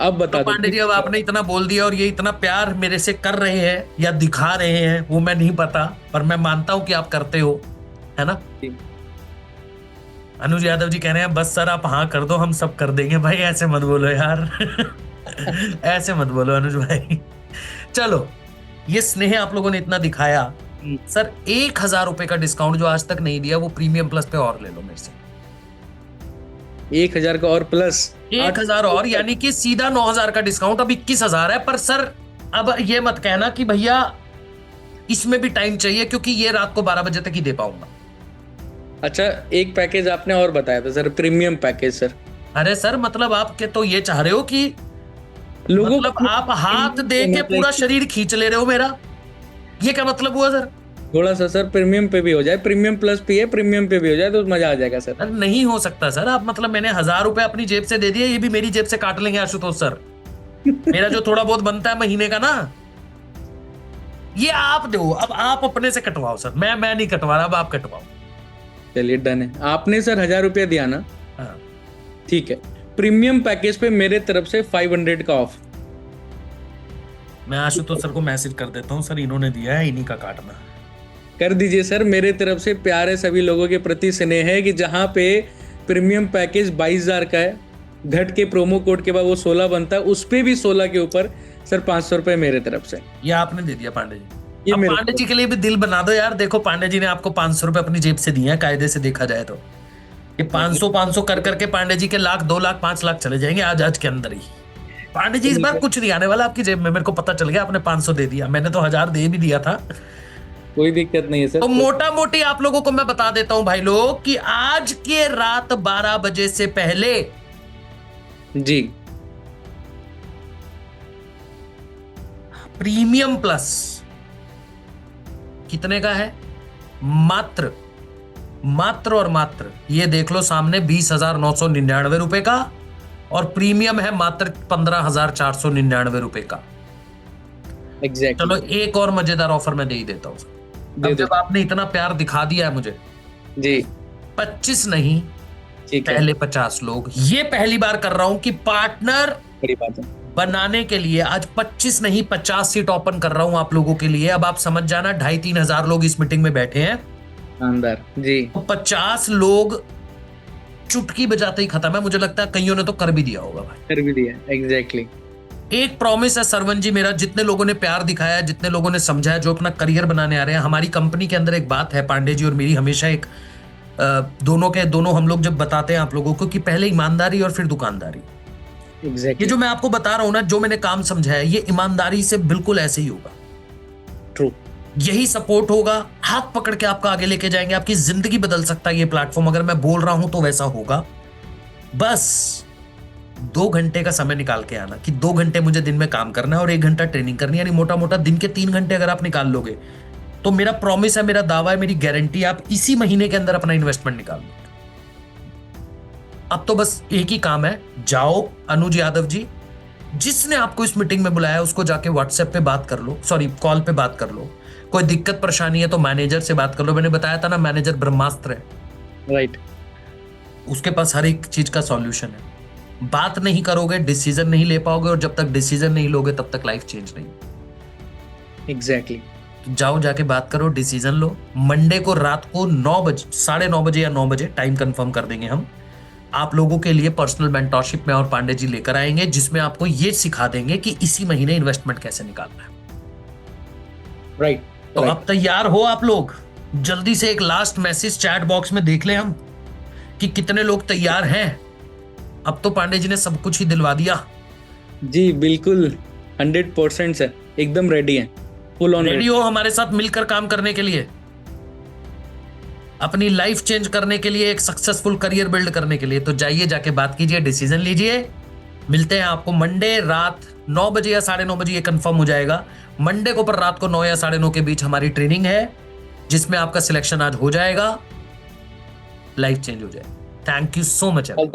अब बता तो दो पांडे जी, अब आपने इतना बोल दिया और ये इतना प्यार मेरे से कर रहे हैं या दिखा रहे हैं, वो मैं नहीं पता, पर मैं मानता हूं कि आप करते हो, है ना? अनुज यादव जी कह रहे हैं बस सर आप हाँ कर दो, हम सब कर देंगे। भाई ऐसे मत बोलो यार ऐसे मत बोलो अनुज भाई। चलो, ये स्नेह आप लोगों ने इतना दिखाया सर, 1,000 रुपए का डिस्काउंट जो आज तक नहीं दिया, वो प्रीमियम प्लस पे और ले लो मेरे से, 1,000 का और प्लस 1,000 और, यानी कि सीधा 9,000 का डिस्काउंट। अब 21,000 है। पर सर अब ये मत कहना कि भैया इसमें भी टाइम चाहिए, क्योंकि ये रात को 12 बजे तक ही दे पाऊंगा। अच्छा, एक पैकेज आपने और बताया था सर, प्रीमियम पैकेज सर। अरे सर मतलब आप के तो ये चाह रहे हो कि लोगों मतलब आप हाथ दे के पूरा शरीर खींच ले रहे हो मेरा, ये क्या मतलब हुआ सर? थोड़ा सा सर प्रीमियम पे भी हो जाए, प्रीमियम प्लस भी है, प्रीमियम पे भी हो जाए तो मजा आ जाएगा सर। अरे नहीं हो सकता सर, आप मतलब मैंने 1,000 रुपए अपनी जेब से दे दिए, ये भी मेरी जेब से काट लेंगे आशुतोष सर। मेरा जो थोड़ा बहुत बनता है महीने का ना, ये आप दो, अब आप अपने से कटवाओ सर, मैं नहीं कटवा रहा, अब आप कटवाओ। चलिए डन है, आपने सर 1,000 रुपया दिया ना? हाँ। ठीक है, प्रीमियम पैकेज पे मेरे तरफ से 500 का ऑफ। मैं आशुतोष सर को मैसेज कर देता हूँ, सर इन्होंने दिया है, इन्हीं का काटना कर दीजिए सर, मेरे तरफ से प्यार है, सभी लोगों के प्रति स्नेह है कि जहां पे प्रीमियम पैकेज 22,000 का है, घट के प्रोमो कोड के बाद वो 16 बनता है, उस पे भी 16 के ऊपर सर 500 रुपए मेरे तरफ से। ये आपने दे दिया पांडे जी। ये अब पांडे जी के लिए भी दिल बना दो यार। देखो पांडे जी ने आपको 500 रुपए अपनी जेब से दिए हैं, कायदे से देखा जाए तो ये 500 कर करके पांडे जी के लाख, 2 लाख, 5 लाख चले जाएंगे आज के अंदर ही। पांडे जी इस बार कुछ नहीं आने वाला आपकी जेब में, मेरे को पता चल गया। आपने 500 दे दिया, मैंने तो 1,000 दे भी दिया था, कोई दिक्कत नहीं है सर। तो मोटा मोटी आप लोगों को मैं बता देता हूं भाई लोग, कि आज के रात 12 बजे से पहले जी प्रीमियम प्लस कितने का है? मात्र और मात्र ये देख लो सामने 20,999 रुपए का, और प्रीमियम है मात्र 15,499 रुपए का। एग्जैक्टली। चलो एक और मजेदार ऑफर मैं दे ही देता हूँ। जब आपने इतना प्यार दिखा दिया है मुझे जी, 25 नहीं, पहले 50 लोग, ये पहली बार कर रहा हूं कि पार्टनर बड़ी बात है बनाने के लिए आज 25 नहीं 50 सीट ओपन कर रहा हूं आप लोगों के लिए। अब आप समझ जाना 2,500-3 हजार लोग इस मीटिंग में बैठे हैं अंदर जी। तो 50 लोग चुटकी बजाते ही खत्म है। मुझे लगता है कईयों ने तो कर भी दिया होगा भाई, कर भी दिया। एग्जैक्टली। एक प्रॉमिस है सरवन जी मेरा, जितने लोगों ने प्यार दिखाया, जितने लोगों ने समझा, जो अपना करियर बनाने आ रहे हैं, हमारी कंपनी के अंदर एक बात है पांडे जी और मेरी, हमेशा एक दोनों हम लोग जब बताते हैं आप लोगों को कि पहले ईमानदारी और फिर दुकानदारी। एग्जैक्टली। ये जो मैं आपको बता रहा हूं ना, जो मैंने काम समझा है, ये ईमानदारी से बिल्कुल ऐसे ही होगा। ट्रू। यही सपोर्ट होगा, हाथ पकड़ के आपका आगे लेके जाएंगे, आपकी जिंदगी बदल सकता है ये प्लेटफॉर्म। अगर मैं बोल रहा हूं तो वैसा होगा। बस 2 घंटे का समय निकाल के आना कि 2 घंटे मुझे दिन में काम करना है और 1 घंटा ट्रेनिंग करनी है, यानी मोटा मोटा दिन के 3 घंटे अगर आप निकाल लोगे तो मेरा प्रॉमिस है, मेरा दावा है, मेरी गारंटी, आप इसी महीने के अंदर अपना इन्वेस्टमेंट निकाल लो। अब तो बस एक ही काम है, जाओ अनुज यादव जी, जिसने आपको इस मीटिंग में बुलाया उसको जाके व्हाट्सएप पे बात कर लो, सॉरी कॉल पे बात कर लो। कोई दिक्कत परेशानी है तो मैनेजर से बात कर लो। मैंने बताया था ना, मैनेजर ब्रह्मास्त्र है, राइट। उसके पास हर एक चीज का सॉल्यूशन है। बात नहीं करोगे डिसीजन नहीं ले पाओगे, और जब तक डिसीजन नहीं लोगे तब तक लाइफ चेंज नहीं। एग्जैक्टली। जाओ जाके बात करो, डिसीजन लो। मंडे को रात को 9 बजे, 9:30 बजे या 9 बजे टाइम कंफर्म कर देंगे हम, आप लोगों के लिए पर्सनल मेंटरशिप में और पांडे जी लेकर आएंगे, जिसमें आपको ये सिखा देंगे कि इसी महीने इन्वेस्टमेंट कैसे निकालना है। राइट। तो अब तैयार हो आप लोग? जल्दी से एक लास्ट मैसेज चैट बॉक्स में देख लें हम कि कितने लोग तैयार हैं। अब तो पांडे जी ने सब कुछ ही दिलवा दिया जी, बिल्कुल 100% सर, एकदम रेडी है, फुल ऑन रेडी हो हमारे साथ मिलकर काम करने के लिए, अपनी लाइफ चेंज करने के लिए, एक सक्सेसफुल करियर बिल्ड करने के लिए। तो जाइए, जाके बात कीजिए, डिसीजन लीजिए। मिलते हैं आपको मंडे रात 9 बजे या 9:30 बजे, ये कंफर्म हो जाएगा। मंडे को पर रात को 9 या 9:30 के बीच हमारी ट्रेनिंग है, जिसमें आपका सिलेक्शन आज हो जाएगा, लाइफ चेंज हो जाएगा। Thank you so much.